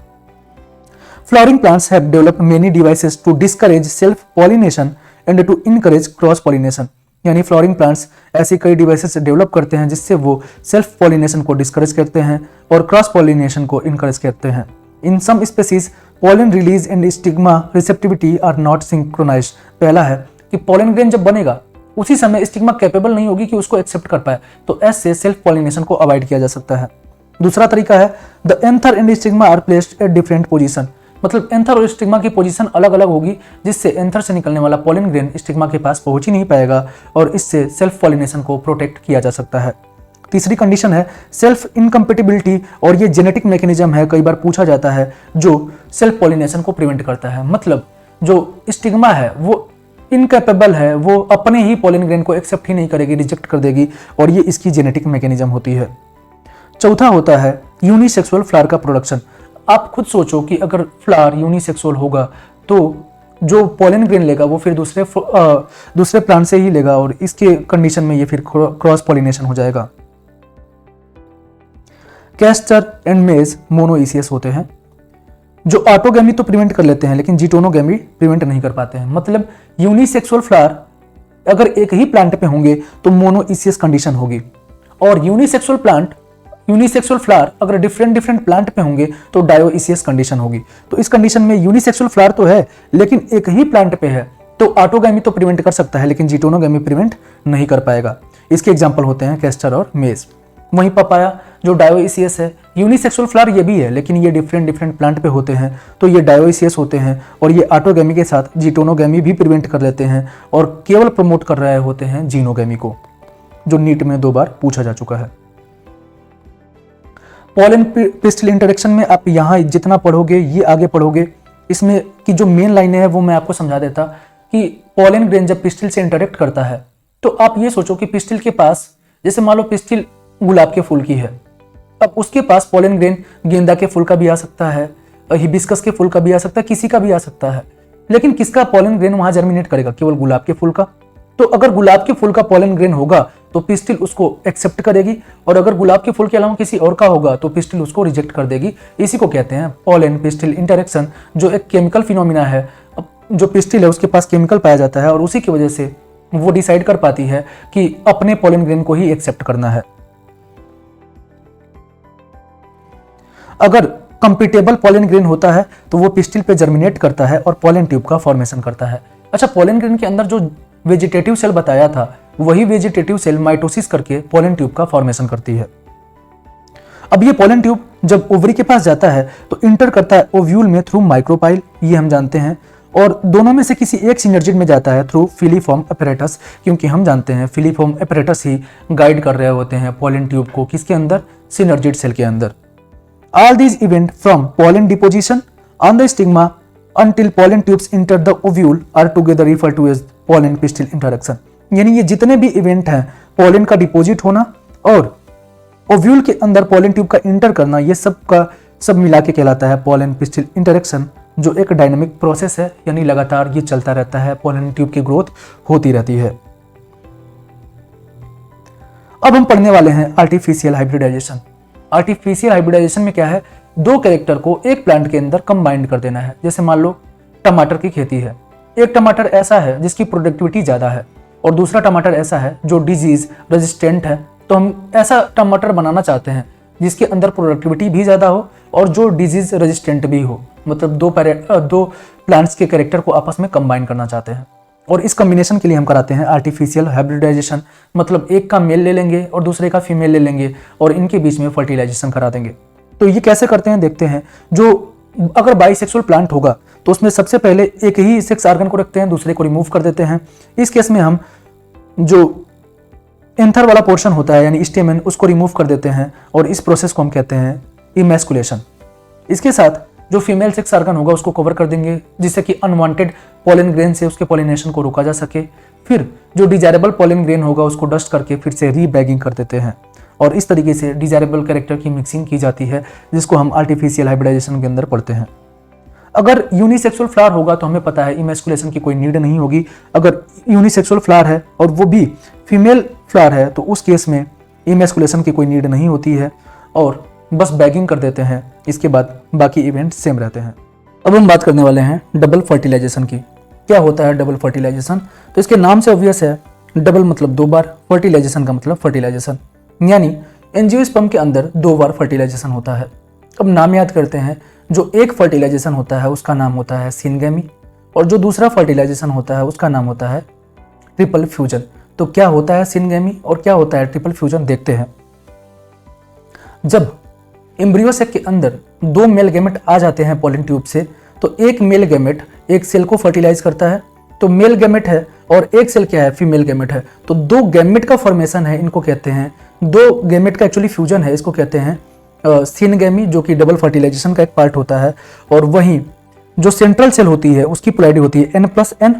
Flowering plants have developed many devices to discourage self pollination and to encourage cross pollination, यानी फ्लावरिंग प्लांट्स ऐसे कई डिवाइसेस डेवलप करते हैं जिससे वो सेल्फ पॉलिनेशन को डिस्करेज करते हैं और क्रॉस पॉलिनेशन को इनकरेज करते हैं। In some species pollen release and stigma receptivity are not synchronised. पहला है कि pollen ग्रेन जब बनेगा उसी समय स्टिग्मा कैपेबल नहीं होगी कि उसको एक्सेप्ट कर पाए, तो ऐसे सेल्फ पॉलिनेशन को अवॉइड किया जा सकता है। दूसरा तरीका है the anther and stigma are placed at different position, मतलब एंथर और स्टिग्मा की पोजीशन अलग अलग होगी जिससे एंथर से निकलने वाला pollen ग्रेन स्टिग्मा के पास पहुंच ही नहीं पाएगा और इससे सेल्फ पॉलिनेशन को प्रोटेक्ट किया जा सकता है। तीसरी कंडीशन है सेल्फ इनकम्पेटिबिलिटी, और ये जेनेटिक मैकेनिज्म है, कई बार पूछा जाता है, जो सेल्फ पॉलिनेशन को प्रिवेंट करता है। मतलब जो स्टिग्मा है वो इनकैपेबल है, वो अपने ही pollen ग्रेन को एक्सेप्ट ही नहीं करेगी, रिजेक्ट कर देगी, और ये इसकी जेनेटिक मैकेनिज्म होती है। चौथा होता है यूनिसेक्सुअल फ्लावर का प्रोडक्शन। आप खुद सोचो कि अगर फ्लावर यूनिसेक्सुअल होगा तो जो pollen ग्रेन लेगा वो फिर दूसरे प्लांट से ही लेगा, और इसके कंडीशन में ये फिर क्रॉस पॉलिनेशन हो जाएगा। कैस्टर एंड मेज मोनोइसियस होते हैं, जो ऑटोगैमी तो प्रिवेंट कर लेते हैं लेकिन जीटोनोगैमी प्रिवेंट नहीं कर पाते हैं। मतलब यूनिसेक्सुअल फ्लावर अगर एक ही प्लांट पे होंगे तो मोनोइसियस कंडीशन होगी, और यूनिसेक्सुअल फ्लावर अगर डिफरेंट प्लांट पे होंगे तो डायोइसियस कंडीशन होगी। तो इस कंडीशन में यूनिसेक्सुअल फ्लावर तो है लेकिन एक ही प्लांट पे है, तो ऑटोगैमी तो प्रिवेंट कर सकता है लेकिन जीटोनोगैमी प्रिवेंट नहीं कर पाएगा। इसके एग्जाम्पल होते हैं कैस्टर और मेज। वहीं पपाया जो डायोइसियस है, यूनिसेक्सुअल फ्लावर ये भी है, लेकिन ये डिफरेंट प्लांट पे होते हैं, तो ये डायोइसियस होते हैं और ये ऑटोगैमी के साथ जीटोनोगैमी भी प्रिवेंट कर लेते हैं और केवल प्रमोट कर रहे होते हैं जीनोगैमी को, जो नीट में 2 बार पूछा जा चुका है। पॉलन पिस्टिल इंटरेक्शन में आप यहाँ जितना पढ़ोगे ये आगे पढ़ोगे, इसमें की जो मेन लाइनें हैं वो मैं आपको समझा देता कि पॉलन ग्रेन जब पिस्टिल से इंटरेक्ट करता है तो आप ये सोचो कि पिस्टिल के पास, जैसे मान लो पिस्टिल गुलाब के फूल की है, अब उसके पास पॉलन ग्रेन गेंदा के फूल का भी आ सकता है, हिबिस्कस के फूल का भी आ सकता है, किसी का भी आ सकता है, लेकिन किसका पॉलन ग्रेन वहां जर्मिनेट करेगा? केवल गुलाब के फूल का। तो अगर गुलाब के फूल का पॉलन ग्रेन होगा तो पिस्टिल उसको एक्सेप्ट करेगी, और अगर गुलाब के फूल के अलावा किसी और का होगा तो पिस्टिल उसको रिजेक्ट कर देगी। इसी को कहते हैं पॉलन पिस्टिल इंटरेक्शन, जो एक केमिकल फिनोमिना है। जो पिस्टिल है उसके पास केमिकल पाया जाता है और उसी की वजह से वो डिसाइड कर पाती है कि अपने पॉलन ग्रेन को ही एक्सेप्ट करना है। अगर कंपिटेबल पॉलन ग्रेन होता है तो वो पिस्टिल पे जर्मिनेट करता है और पॉलन ट्यूब का फॉर्मेशन करता है। अच्छा, पॉलन ग्रेन के अंदर जो वेजिटेटिव सेल बताया था, वही वेजिटेटिव सेल माइटोसिस करके पॉलन ट्यूब का फॉर्मेशन करती है। अब ये पॉलन ट्यूब जब ओवरी के पास जाता है तो इंटर करता है ओव्यूल में थ्रू माइक्रोपाइल, ये हम जानते हैं, और दोनों में से किसी एक सिनर्जिड में जाता है थ्रू फिलीफॉर्म अपैरेटस, क्योंकि हम जानते हैं फिलीफॉर्म अपैरेटस ही गाइड कर रहे होते हैं पॉलन ट्यूब को, किसके अंदर? सिनर्जिड सेल के अंदर। All these events from pollen deposition on the stigma until pollen tubes enter the ovule are together referred to as pollen pistil interaction। यानी ये जितने भी इवेंट हैं, पॉलन का डिपोजिट होना और ओव्यूल के अंदर पॉलन ट्यूब का इंटर करना, ये सब का सब मिला के कहलाता है पॉलन पिस्टिल इंटरेक्शन, जो एक डायनामिक प्रोसेस है, यानी लगातार ये चलता रहता है, पॉलन ट्यूब की ग्रोथ होती रहती है। अब हम पढ़ने वाले हैं आर्टिफिशियल हाइब्रिडाइजेशन। आर्टिफिशियल हाइब्रिडाइजेशन में क्या है? 2 कैरेक्टर को एक प्लांट के अंदर कंबाइंड कर देना है। जैसे मान लो टमाटर की खेती है, एक टमाटर ऐसा है जिसकी प्रोडक्टिविटी ज़्यादा है और दूसरा टमाटर ऐसा है जो डिजीज रेजिस्टेंट है। तो हम ऐसा टमाटर बनाना चाहते हैं जिसके अंदर प्रोडक्टिविटी भी ज़्यादा हो और जो डिजीज रेजिस्टेंट भी हो, मतलब 2 प्लांट्स के कैरेक्टर को आपस में कंबाइन करना चाहते हैं। और इस कॉम्बिनेशन के लिए हम कराते हैं आर्टिफिशियल हाइब्रिडाइजेशन, मतलब एक का मेल ले लेंगे और दूसरे का फीमेल ले लेंगे और इनके बीच में फर्टिलाइजेशन करा देंगे। तो ये कैसे करते हैं देखते हैं। जो अगर बाइसेक्सुअल प्लांट होगा तो उसमें सबसे पहले एक ही सेक्स ऑर्गन को रखते हैं, दूसरे को रिमूव कर देते हैं। इस केस में हम जो एंथर वाला पोर्शन होता है यानी स्टेमन, उसको रिमूव कर देते हैं और इस प्रोसेस को हम कहते हैं इमैस्कुलेशन। इसके साथ जो फीमेल सेक्स ऑर्गन होगा उसको कवर कर देंगे, जिससे कि अनवांटेड पॉलन ग्रेन से उसके पॉलिनेशन को रोका जा सके। फिर जो डिजायरेबल पॉलन ग्रेन होगा उसको डस्ट करके फिर से रीबैगिंग कर देते हैं और इस तरीके से डिजायरेबल कैरेक्टर की मिक्सिंग की जाती है, जिसको हम आर्टिफिशियल हाइब्रिडाइजेशन के अंदर पढ़ते हैं। अगर यूनिसेक्सुअल फ्लावर होगा तो हमें पता है इमैस्कुलेशन की कोई नीड नहीं होगी। अगर यूनिसेक्सुअल फ्लावर है और वो भी फीमेल फ्लावर है तो उस केस में इमैस्कुलेशन की कोई नीड नहीं होती है और बस बैगिंग कर देते हैं। इसके बाद बाकी इवेंट सेम रहते हैं। अब हम बात करने वाले हैं डबल फर्टिलाइजेशन की। क्या होता है डबल फर्टिलाइजेशन? तो इसके नाम से ऑब्वियस है, डबल मतलब 2 बार, फर्टिलाइजेशन का मतलब फर्टिलाइजेशन, यानी एंजियोस्पर्म के अंदर 2 बार फर्टिलाइजेशन होता है। अब नाम याद करते हैं। जो एक फर्टिलाइजेशन होता है उसका नाम होता है सिनगेमी और जो दूसरा फर्टिलाइजेशन होता है उसका नाम होता है ट्रिपल फ्यूजन। तो क्या होता है सिनगेमी और क्या होता है ट्रिपल फ्यूजन देखते हैं। जब एम्ब्रियो सेक के अंदर 2 मेल गैमेट आ जाते हैं पॉलन ट्यूब से, तो एक मेल गैमेट एक सेल को फर्टिलाइज करता है, तो मेल गैमेट है और एक सेल क्या है? फीमेल गैमेट है। तो 2 गैमेट का फॉर्मेशन है, इनको कहते हैं 2 गैमेट का एक्चुअली फ्यूजन है, इसको कहते हैं सिनगेमी, जो कि डबल फर्टिलाइजेशन का एक पार्ट होता है। और वहीं जो सेंट्रल सेल होती है उसकी पोलैरिटी होती है N+N,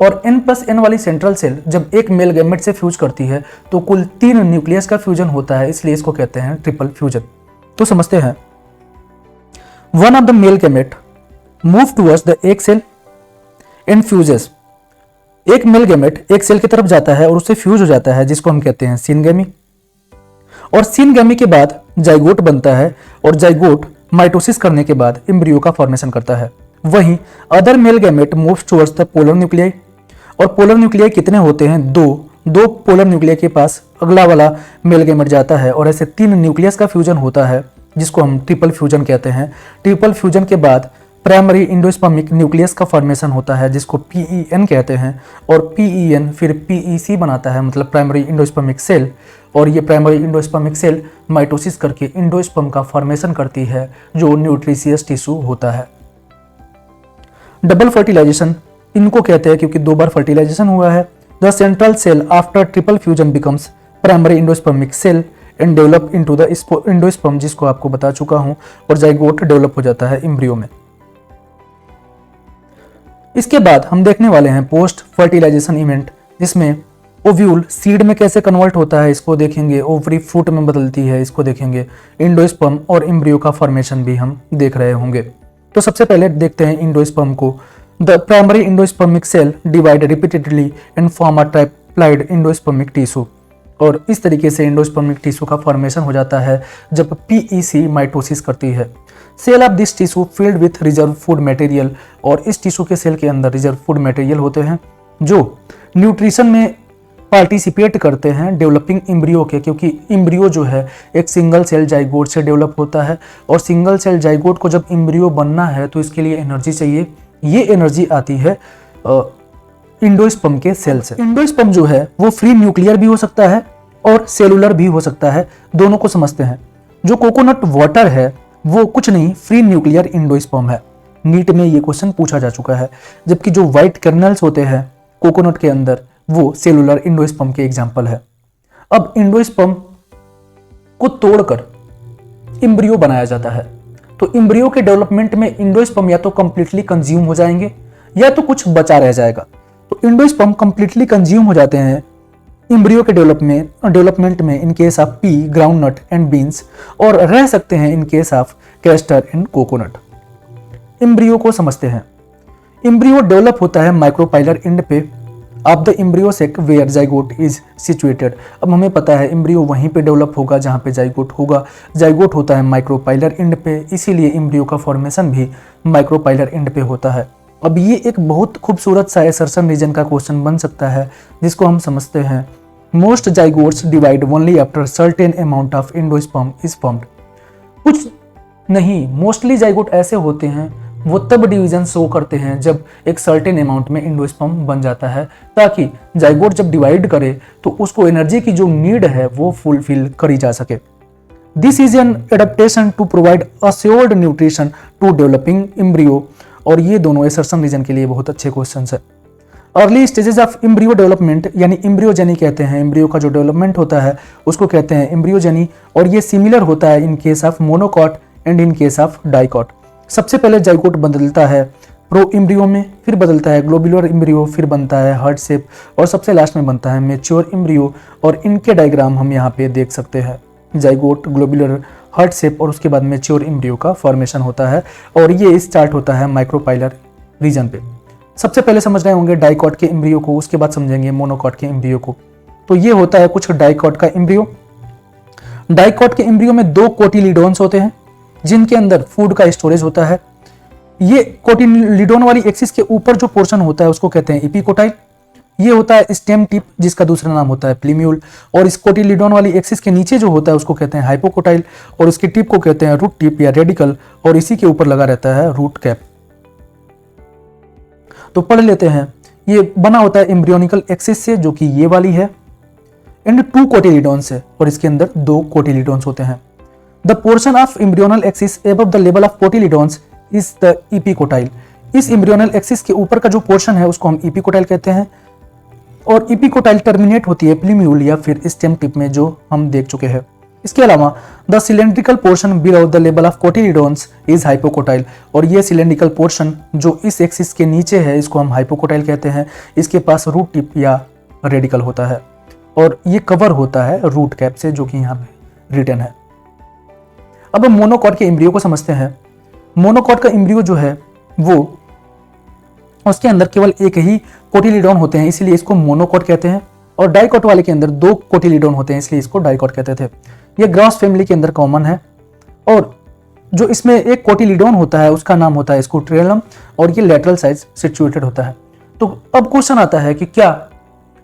और N+N वाली सेंट्रल सेल जब एक मेल गैमेट से फ्यूज करती है तो कुल 3 न्यूक्लियस का फ्यूजन होता है, इसलिए इसको कहते हैं ट्रिपल फ्यूजन। तो समझते हैं। One of the male gamete move towards the egg cell and fuses. एक मेल गैमेट एक सेल की तरफ जाता है और उससे फ्यूज हो जाता है, जिसको हम कहते हैं सिनगेमी। और सिनगेमी के बाद जाइगोट बनता है और जाइगोट माइटोसिस करने के बाद एम्ब्रियो का फॉर्मेशन करता है। वहीं other male gamete moves towards the polar nuclei, और पोलर न्यूक्लियाई कितने होते हैं? 2 पोलर न्यूक्लियाई के पास अगला वाला मेल गैमेट जाता है और ऐसे 3 न्यूक्लियस का फ्यूजन होता है, जिसको हम ट्रिपल फ्यूजन कहते हैं। ट्रिपल फ्यूजन के बाद प्राइमरी इंडोस्पर्मिक न्यूक्लियस का फॉर्मेशन होता है जिसको PEN कहते हैं, और PEN फिर PEC बनाता है, मतलब प्राइमरी इंडोस्पर्मिक सेल। और ये प्राइमरी इंडोस्पर्मिक सेल माइटोसिस करके इंडोस्पर्म का फॉर्मेशन करती है जो न्यूट्रिशियस टिश्यू होता है। डबल फर्टिलाइजेशन इनको कहते हैं क्योंकि 2 बार फर्टिलाइजेशन हुआ है। The central cell after triple fusion becomes primary endospermic cell and develop into the endosperm, जिसको आपको बता चुका हूं, और जाइगोट डेवलप हो जाता है एम्ब्रियो में। इसके बाद हम देखने वाले हैं पोस्ट फर्टिलाइजेशन इवेंट, जिसमें ओव्यूल सीड में कैसे कन्वर्ट होता है इसको देखेंगे, ओवरी फ्रूट में बदलती है इसको देखेंगे, इंडोस्पर्म और एम्ब्रियो का फॉर्मेशन भी हम देख रहे होंगे। तो सबसे पहले देखते हैं इंडोस्पर्म को। The primary endospermic cell divide repeatedly and form a triploid endospermic tissue, और इस तरीके से इंडोस्पर्मिक टिश्यू का फॉर्मेशन हो जाता है जब PEC माइटोसिस करती है। Cell of this tissue filled with reserve food material, और इस टिश्यू के सेल के अंदर रिजर्व फूड मटेरियल होते हैं जो न्यूट्रिशन में पार्टिसिपेट करते हैं डेवलपिंग एम्ब्रियो के, क्योंकि एम्ब्रियो जो है एक सिंगल सेल जाइगोट से डेवलप होता है, और सिंगल सेल जाइगोट को जब एम्ब्रियो बनना है तो इसके लिए एनर्जी चाहिए। ये एनर्जी आती है इंडोस्पर्म के सेल से। इंडोस्पर्म जो है वो फ्री न्यूक्लियर भी हो सकता है और सेलुलर भी हो सकता है, दोनों को समझते हैं। जो कोकोनट वाटर है वो कुछ नहीं, फ्री न्यूक्लियर इंडोस्पर्म है। नीट में ये क्वेश्चन पूछा जा चुका है। जबकि जो व्हाइट कर्नल्स होते हैं कोकोनट के अंदर वो सेलुलर इंडोस्पर्म के एग्जाम्पल है। अब इंडोस्पर्म को तोड़कर एम्ब्रियो बनाया जाता है, तो एम्ब्रियो के डेवलपमेंट में इंडोस्पर्म या तो कंप्लीटली कंज्यूम हो जाएंगे या तो कुछ बचा रह जाएगा। तो इंडोस्पर्म कंप्लीटली कंज्यूम हो जाते हैं एम्ब्रियो के डेवलपमेंट में in case of pea, groundnut and beans, और रह सकते हैं in case of castor and coconut. Embryo को समझते हैं। एम्ब्रियो डेवलप होता है माइक्रोपाइलर एंड पे of the embryo sac where zygote is situated. अब हमें पता है एम्ब्रियो वहीं पे डेवलप होगा जहां पे जाइगोट होगा। जाइगोट होता है माइक्रोपाइलर एंड पे, इसीलिए एम्ब्रियो का फॉर्मेशन भी माइक्रोपाइलर एंड पे होता है। अब ये एक बहुत खूबसूरत सा एसर्शन रीजन का क्वेश्चन बन सकता है, जिसको हम समझते हैं most zygotes divide only after certain amount of endosperm is formed. कुछ नहीं, मोस्टली जाइगोट ऐसे होते हैं वो तब डिवीजन शो करते हैं जब एक सर्टेन अमाउंट में एंडोस्पर्म बन जाता है, ताकि जाइगोट जब डिवाइड करे तो उसको एनर्जी की जो नीड है वो फुलफिल करी जा सके। This is an adaptation to provide assured nutrition to developing embryo, और ये दोनों एसर्शन रीजन के लिए बहुत अच्छे क्वेश्चन है। Early stages of embryo development यानी एम्ब्रियोजेनी कहते हैं। एम्ब्रियो का जो डेवलपमेंट होता है उसको कहते हैं एम्ब्रियोजेनी, और ये सिमिलर होता है इन case of monocot and in case of dicot. सबसे पहले जाइगोट बदलता है प्रो एम्ब्रियो में, फिर बदलता है ग्लोबुलर एम्ब्रियो, फिर बनता है हार्ट शेप, और सबसे लास्ट में बनता है मैच्योर एम्ब्रियो। और इनके डायग्राम हम यहाँ पे देख सकते हैं। जाइगोट, ग्लोबुलर, हार्ट शेप, और उसके बाद मैच्योर एम्ब्रियो का फॉर्मेशन होता है, और ये स्टार्ट होता है माइक्रोपाइलर रीजन पे। सबसे पहले समझ रहे होंगे डाइकॉट के एम्ब्रियो को, उसके बाद समझेंगे मोनोकॉट के एम्ब्रियो को। तो ये होता है कुछ डाइकॉट का एम्ब्रियो। डाइकॉट के एम्ब्रियो में 2 कोटिलीडोन्स होते हैं जिनके अंदर फूड का स्टोरेज होता है। ये कोटिलीडोन वाली एक्सिस के ऊपर जो पोर्शन होता है उसको कहते हैं एपिकोटाइल। ये होता है स्टेम टिप, जिसका दूसरा नाम होता है प्लीम्यूल, और इस कोटिलीडोन वाली एक्सिस के नीचे जो होता है उसको कहते हैं हाइपोकोटाइल, और इसकी टिप को कहते हैं रूट टिप या रेडिकल, और इसी के ऊपर लगा रहता है रूट कैप। तो पढ़ लेते हैं। ये बना होता है एम्ब्रियोनिकल एक्सिस से, जो कि ये वाली है, एंड 2 कोटिलीडोन्स है, और इसके अंदर 2 कोटिलीडोन्स होते हैं। The portion of embryonal axis above the level of cotyledons is the epicotyl. इस एम्ब्रियोनल एक्सिस के ऊपर का जो पोर्शन है उसको हम एपिकोटाइल कहते हैं, और एपिकोटाइल टर्मिनेट होती है प्लीम्यूल या फिर स्टेम टिप में, जो हम देख चुके हैं। इसके अलावा the cylindrical portion below the level of cotyledons is hypocotyl, और ये सिलेंड्रिकल पोर्शन जो इस एक्सिस के नीचे है इसको हम हाइपोकोटाइल कहते हैं। इसके पास रूट टिप या रेडिकल होता है, और ये कवर होता है रूट कैप से, जो कि यहाँ पे रिटन है। अब हम मोनोकॉट के एम्ब्रियो को समझते हैं। मोनोकॉट का एम्ब्रियो जो है वो उसके अंदर केवल एक ही कोटिलीडोन होते हैं, इसलिए इसको मोनोकॉट कहते हैं, और डाइकॉट वाले के अंदर 2 कोटिलीडोन होते हैं, इसलिए इसको डाइकॉट कहते थे। ये ग्रास फैमिली के अंदर कॉमन है, और जो इसमें एक कोटिलीडोन होता है उसका नाम होता है स्कूटेरियम, और ये लेटरल साइड सिचुएटेड होता है। तो अब क्वेश्चन आता है कि क्या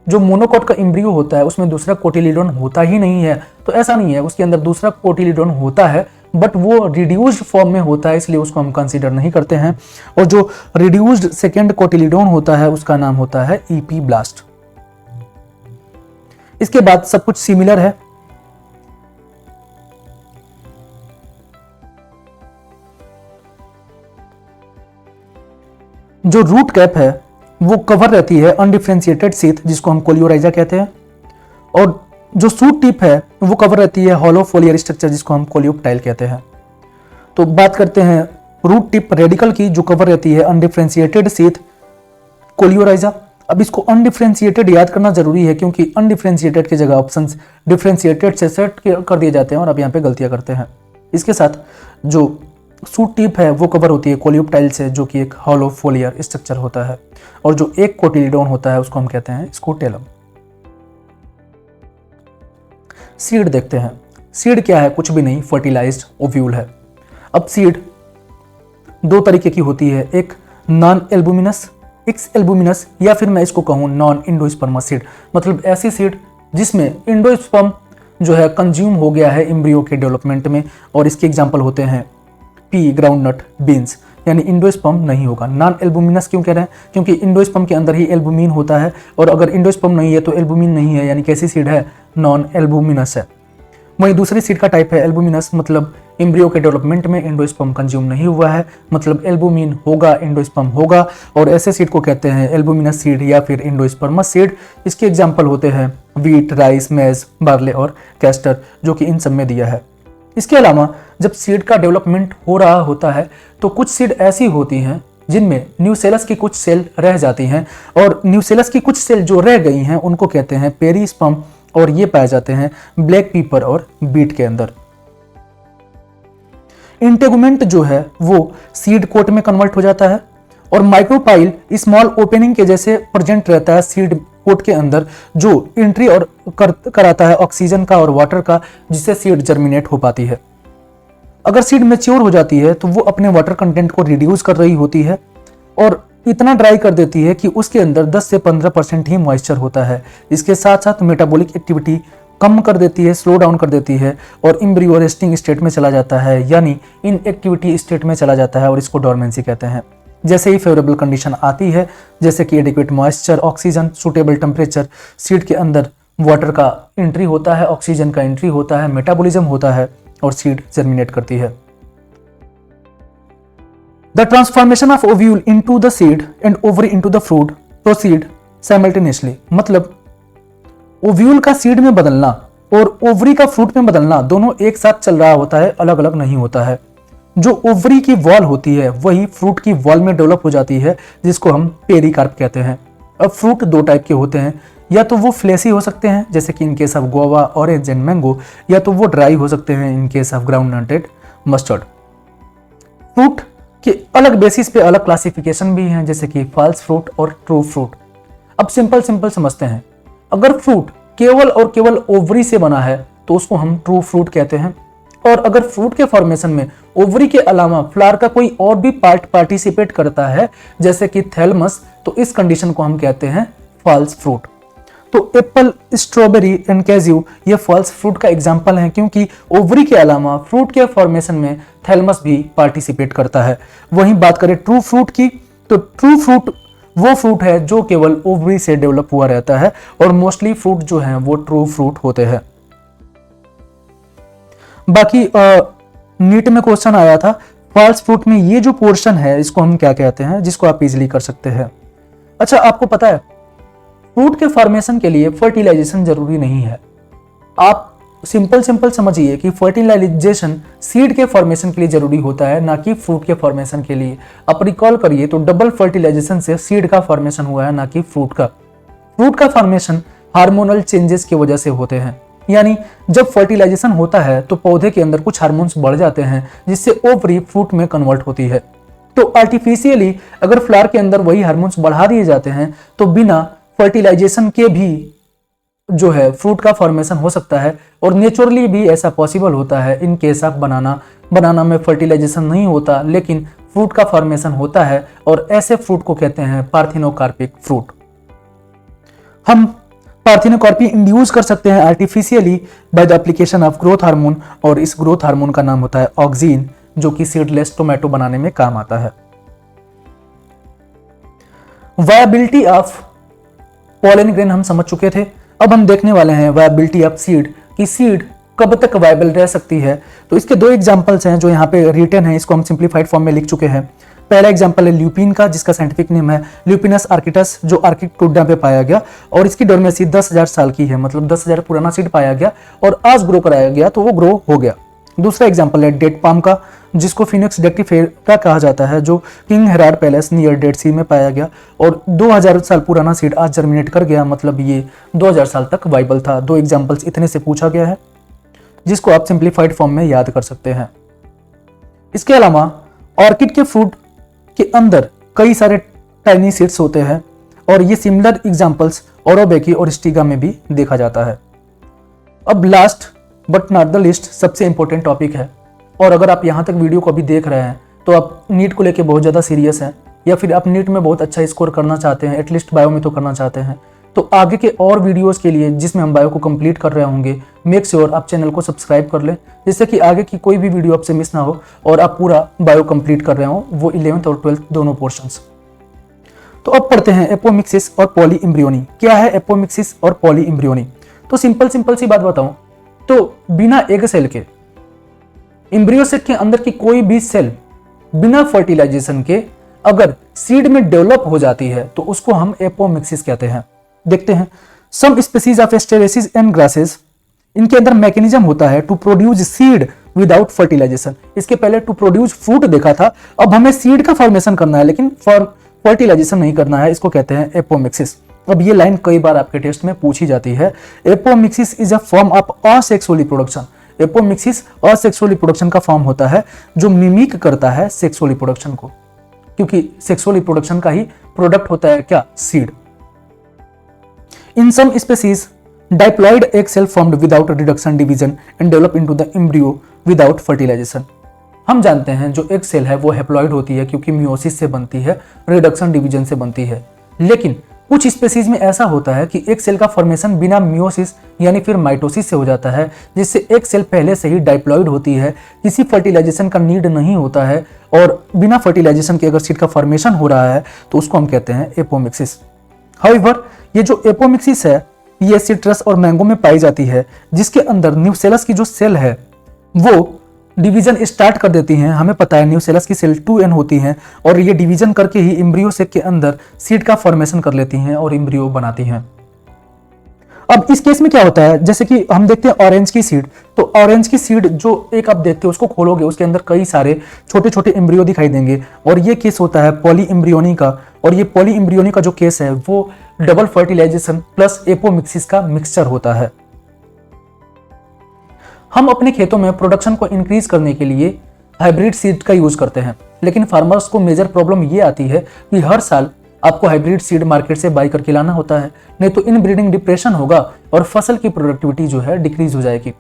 जो मोनोकॉट का एम्ब्रियो होता है उसमें दूसरा कोटिलीडोन होता ही नहीं है। तो ऐसा नहीं है, उसके अंदर दूसरा कोटिलीडोन होता है, बट वो रिड्यूस्ड फॉर्म में होता है, इसलिए उसको हम कंसीडर नहीं करते हैं। और जो रिड्यूस्ड सेकेंड कोटिलीडोन होता है उसका नाम होता है ईपीब्लास्ट। इसके बाद सब कुछ सिमिलर है। जो रूट कैप है वो कवर रहती है अनडिफरेंशिएटेड सीथ, जिसको हम कोलियोराइजा कहते हैं, और जो सूट टिप है वो कवर रहती है हॉलो फोलियर स्ट्रक्चर, जिसको हम कोलियोप्टाइल कहते हैं। तो बात करते हैं रूट टिप रेडिकल की, जो कवर रहती है अनडिफरेंशिएटेड सीथ कोलियोराइजा। अब इसको अनडिफरेंशिएटेड याद करना जरूरी है, क्योंकि अनडिफरेंशिएटेड की जगह ऑप्शंस डिफरेंशिएटेड से सेट कर दिए जाते हैं और अब यहाँ पे गलतियां करते हैं। इसके साथ जो सूट टिप है वो कवर होती है कोलियोप्टाइल से, जो कि एक हॉलो फोलियर स्ट्रक्चर होता है, और जो एक कोटिलीडोन होता है उसको हम कहते हैं स्कोटेलम। सीड देखते हैं। सीड क्या है? कुछ भी नहीं, फर्टिलाइज्ड ओव्यूल है। अब सीड दो तरीके की होती है, एक नॉन एल्बुमिनस, एक्स एल्बुमिनस, या फिर मैं इसको कहूँ नॉन इंडोस्पर्मस सीड, मतलब ऐसी सीड जिसमें इंडोस्पर्म जो है कंज्यूम हो गया है एम्ब्रियो के डेवलपमेंट में, और इसके एग्जाम्पल होते हैं पी, ग्राउंडनट, बीन्स, यानी इंडोस्पर्म नहीं होगा। नॉन एल्बुमिनस क्यों कह रहे हैं? क्योंकि इंडोस्पर्म के अंदर ही एल्बुमिन होता है, और अगर इंडोस्पर्म नहीं है तो एल्बुमिन नहीं है, यानी कैसी सीड है? नॉन एल्बुमिनस है। वहीं दूसरी सीड का टाइप है एल्बुमिनस, मतलब एम्ब्रियो के डेवलपमेंट में इंडोस्पर्म कंज्यूम नहीं हुआ है, मतलब एल्बुमिन होगा, इंडोस्पर्म होगा, और ऐसे सीड को कहते हैं एल्बुमिनस सीड या फिर इंडोस्पर्मस सीड। इसके एग्जाम्पल होते हैं वीट, राइस, मेज, बार्ले और कैस्टर, जो कि इन सब में दिया है। इसके अलावा जब सीड का डेवलपमेंट हो रहा होता है तो कुछ सीड ऐसी होती हैं जिनमें न्यूसेलस की कुछ सेल रह जाती हैं, और न्यूसेलस की कुछ सेल जो रह गई हैं उनको कहते हैं पेरिस्पर्म, और ये पाए जाते हैं ब्लैक पीपर और बीट के अंदर। इंटेगुमेंट जो है वो सीड कोट में कन्वर्ट हो जाता है, और माइक्रोपाइल स्मॉल ओपनिंग के जैसे प्रेजेंट रहता है सीड कोट के अंदर, जो एंट्री और कराता है ऑक्सीजन का और वाटर का, जिससे सीड जर्मिनेट हो पाती है। अगर सीड मैच्योर हो जाती है तो वो अपने वाटर कंटेंट को रिड्यूस कर रही होती है और इतना ड्राई कर देती है कि उसके अंदर 10 से 15% ही मॉइस्चर होता है। इसके साथ साथ मेटाबॉलिक एक्टिविटी कम कर देती है, स्लो डाउन कर देती है, और एम्ब्रियो रेस्टिंग स्टेट में चला जाता है, यानी इनएक्टिविटी स्टेट में चला जाता है, और इसको डोरमेंसी कहते हैं। जैसे ही फेवरेबल कंडीशन आती है, जैसे कि adequate moisture, oxygen, suitable temperature, seed के अंदर वाटर का एंट्री होता है, ऑक्सीजन का एंट्री होता है, मेटाबॉलिज्म होता है, और सीड जर्मिनेट करती है। The transformation of ovule into the seed and ovary into the fruit proceed simultaneously, मतलब ओव्यूल का सीड में बदलना और ओवरी का फ्रूट में बदलना दोनों एक साथ चल रहा होता है, अलग अलग नहीं होता है। जो ओवरी की वॉल होती है वही फ्रूट की वॉल में डेवलप हो जाती है, जिसको हम पेरिकार्प कहते हैं। अब फ्रूट दो टाइप के होते हैं, या तो वो फ्लेसी हो सकते हैं जैसे कि इन case of Goa, orange and mango, या तो वो ड्राई हो सकते हैं in case of ground नटेड mustard. Fruit के अलग बेसिस पे अलग क्लासिफिकेशन भी हैं, जैसे कि फॉल्स फ्रूट और ट्रू फ्रूट। अब सिंपल समझते हैं, अगर फ्रूट केवल और केवल ओवरी से बना है तो उसको हम ट्रू फ्रूट कहते हैं, और अगर फ्रूट के फॉर्मेशन में ओवरी के अलावा फ्लावर का कोई और भी पार्ट पार्टिसिपेट करता है जैसे कि थैलमस, तो इस कंडीशन को हम कहते हैं फॉल्स फ्रूट। तो एप्पल, स्ट्रॉबेरी एंड कैज्यू ये फॉल्स फ्रूट का एग्जाम्पल है, क्योंकि ओवरी के अलावा फ्रूट के फॉर्मेशन में थैलमस भी पार्टिसिपेट करता है। वहीं बात करें ट्रू फ्रूट की, तो ट्रू फ्रूट वो फ्रूट है जो केवल ओवरी से डेवलप हुआ रहता है, और मोस्टली फ्रूट जो हैं वो ट्रू फ्रूट होते हैं। बाकी नीट में क्वेश्चन आया था फॉल्स फ्रूट में ये जो पोर्शन है इसको हम क्या कहते हैं, जिसको आप इजीली कर सकते हैं। अच्छा, आपको पता है फ्रूट के फॉर्मेशन के लिए फर्टिलाइजेशन जरूरी नहीं है। आप सिंपल समझिए कि फर्टिलाइजेशन सीड के फॉर्मेशन के लिए जरूरी होता है, ना कि फ्रूट के फॉर्मेशन के लिए। आप रिकॉल करिए तो डबल फर्टिलाइजेशन से सीड का फॉर्मेशन हुआ है, ना कि फ्रूट का। फ्रूट का फॉर्मेशन हार्मोनल चेंजेस की वजह से होते हैं, यानी जब फर्टिलाइजेशन होता है तो पौधे के अंदर कुछ हार्मोन्स बढ़ जाते हैं, जिससे ओवरी फ्रूट में कन्वर्ट होती है। तो आर्टिफिशियली अगर फ्लावर के अंदर वही हार्मोन्स बढ़ा दिए जाते हैं तो बिना फर्टिलाइजेशन के भी जो है फ्रूट का फॉर्मेशन हो सकता है, और नेचुरली भी ऐसा पॉसिबल होता है। इन केस ऑफ बनाना में फर्टिलाइजेशन नहीं होता लेकिन फ्रूट का फॉर्मेशन होता है, और ऐसे फ्रूट को कहते हैं पार्थिनोकार्पिक फ्रूट। हम पार्थिनोकॉर्पी इंड्यूस कर सकते हैं artificially by the application of growth hormone, और इस ग्रोथ हार्मोन का नाम होता है ऑक्सीन, जो कि सीडलेस टोमेटो बनाने में काम आता है। वायबिलिटी ऑफ पॉलन ग्रेन हम समझ चुके थे। अब हम देखने वाले हैं वायबिलिटी ऑफ सीड, कि सीड कब तक वायबल रह सकती है। तो इसके दो एग्जांपल्स हैं जो यहाँ पे रिटन है, इसको हम सिंप्लीफाइड फॉर्म में लिख चुके हैं। पहला एग्जांपल है ल्यूपिन का, जिसका साइंटिफिक नेम है ल्यूपिनस आर्किटस, जो आर्किक टुड्डा पे पाया गया और इसकी डोरमेसी 10,000 साल की है, मतलब 10,000 पुराना सीड पाया गया और आज ग्रो कराया गया तो वो ग्रो हो गया। दूसरा एग्जांपल है डेट पाम का, जिसको फिनिक्स डेक्टिफेरा कहा जाता है, जो किंग हेराड पैलेस नियर डेड सी में पाया गया और 2000 साल पुराना सीड आज जर्मिनेट कर गया, मतलब ये 2000 साल तक वाइबल था। दो एग्जांपल्स इतने से पूछा गया है, जिसको आप सिंप्लीफाइड फॉर्म में याद कर सकते हैं। इसके अलावा ऑर्किड के फ्रूट के अंदर कई सारे टाइनी सीड्स होते हैं और ये सिमिलर एग्जांपल्स ओरोबेकी और स्टिगा में भी देखा जाता है। अब last but not the list सबसे इंपॉर्टेंट टॉपिक है, और अगर आप यहाँ तक वीडियो को अभी देख रहे हैं तो आप नीट को लेके बहुत ज़्यादा सीरियस हैं, या फिर आप नीट में बहुत अच्छा स्कोर करना चाहते हैं, एटलीस्ट बायो में तो करना चाहते हैं, तो आगे के और वीडियोस के लिए जिसमें हम बायो को कंप्लीट कर रहे होंगे, मेक श्योर आप चैनल को सब्सक्राइब कर लें, जिससे कि आगे की कोई भी वीडियो आपसे मिस ना हो और आप पूरा बायो कंप्लीट कर रहे हो, वो 11th और 12th दोनों पोर्शंस। तो अब पढ़ते हैं एपोमिक्सिस और पॉली एम्ब्रियोनी। क्या है एपोमिक्सिस और पॉली एम्ब्रियोनी? तो सिंपल सी बात बताऊं तो बिना एग सेल के एम्ब्रियो सेक के अंदर की कोई भी सेल बिना फर्टिलाइजेशन के अगर सीड में डेवलप हो जाती है तो उसको हम एपोमिक्सिस कहते हैं। देखते हैं, some species of Asteraceae and grasses, इनके अंदर मैकेनिज्म होता है to produce seed without fertilisation. इसके पहले टू प्रोड्यूस फ्रूट देखा था, अब हमें सीड का फॉर्मेशन करना है लेकिन फर्टिलाइजेशन नहीं करना है, इसको कहते हैं एपोमिक्सिस। अब ये लाइन कई बार आपके टेस्ट में पूछी जाती है। Apomixis is a form of asexual reproduction. Apomixis asexual reproduction का फॉर्म होता है जो मिमिक करता है सेक्सुअल रिप्रोडक्शन को, क्योंकि सेक्सुअल रिप्रोडक्शन का ही प्रोडक्ट होता है क्या? Seed. In some species, diploid egg cell formed without reduction division and develop into the embryo without fertilization. हम जानते हैं जो एग सेल है वो हैप्लॉइड होती है क्योंकि मियोसिस से बनती है, रिडक्शन डिवीजन से बनती है। लेकिन कुछ स्पेसीज में ऐसा होता है कि एक सेल का फॉर्मेशन बिना मियोसिस यानी फिर माइटोसिस से हो जाता है, जिससे एक सेल पहले से ही डाइप्लॉइड होती है, किसी फर्टिलाइजेशन का नीड नहीं होता है और बिना फर्टिलाइजेशन के अगर सीड का फॉर्मेशन हो रहा है तो उसको हम कहते हैं एपोमिक्सिस। हाउएवर, ये जो एपोमिक्सिस है ये सिट्रस और मैंगो में पाई जाती है, जिसके अंदर न्यूसेलस की जो सेल है वो डिवीजन स्टार्ट कर देती हैं। हमें पता है न्यूसेलस की सेल 2n होती हैं और ये डिवीजन करके ही एम्ब्रियो सेक के अंदर सीड का फॉर्मेशन कर लेती हैं और एम्ब्रियो बनाती हैं। अब इस केस में क्या होता है, जैसे कि हम देखते हैं ऑरेंज की सीड, तो ऑरेंज की सीड जो एक आप देखते हो उसको खोलोगे उसके अंदर कई सारे छोटे छोटे एम्ब्रियो दिखाई देंगे और ये केस होता है पॉली एम्ब्रियोनी का। और ये पॉली एम्ब्रियोनी का जो केस है वो डबल फर्टिलाइजेशन प्लस एपोमिक्सिस का मिक्सचर होता है। हम अपने खेतों में प्रोडक्शन को इंक्रीज करने के लिए हाइब्रिड सीड का यूज करते हैं, लेकिन फार्मर्स को मेजर प्रॉब्लम ये आती है कि हर साल आपको हाइब्रिड सीड मार्केट से बाई करके लाना होता है, नहीं तो इनब्रीडिंग डिप्रेशन होगा और फसल की प्रोडक्टिविटी जो है डिक्रीज हो जाएगी।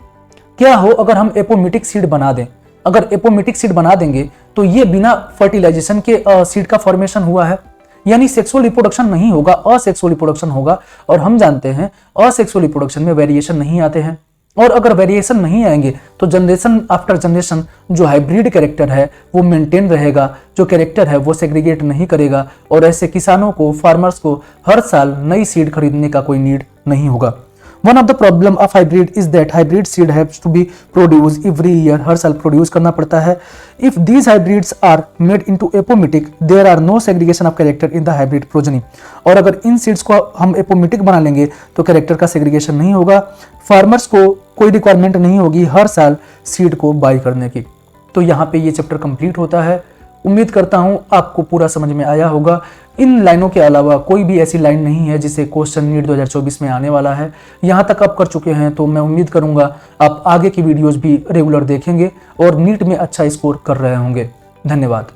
क्या हो अगर हम एपोमिटिक सीड बना दें? अगर एपोमिटिक सीड बना देंगे तो ये बिना फर्टिलाइजेशन के सीड का फॉर्मेशन हुआ है, यानी सेक्सुअल रिप्रोडक्शन नहीं होगा, असेक्सुअल रिप्रोडक्शन होगा। और हम जानते हैं असेक्सुअल रिप्रोडक्शन में वेरिएशन नहीं आते हैं, और अगर वेरिएशन नहीं आएंगे तो जनरेशन आफ्टर जनरेशन जो हाइब्रिड कैरेक्टर है वो मेंटेन रहेगा, जो कैरेक्टर है वो सेग्रीगेट नहीं करेगा और ऐसे किसानों को, फार्मर्स को हर साल नई सीड खरीदने का कोई नीड नहीं होगा। One of the problem of hybrid is that hybrid seed haves to be produce every year, हर साल प्रोड्यूस करना पड़ता है। If these hybrids are made into apomictic there are no segregation of character in the hybrid progeny, और अगर इन seeds को हम एपोमिटिक बना लेंगे तो कैरेक्टर का सेग्रीगेशन नहीं होगा, फार्मर्स को कोई रिक्वायरमेंट नहीं होगी हर साल सीड को बाई करने की। तो यहाँ पे ये चैप्टर कंप्लीट होता है। उम्मीद करता हूँ आपको पूरा समझ में आया होगा। इन लाइनों के अलावा कोई भी ऐसी लाइन नहीं है जिसे क्वेश्चन नीट 2024 में आने वाला है। यहाँ तक आप कर चुके हैं तो मैं उम्मीद करूंगा आप आगे की वीडियोस भी रेगुलर देखेंगे और नीट में अच्छा स्कोर कर रहे होंगे। धन्यवाद।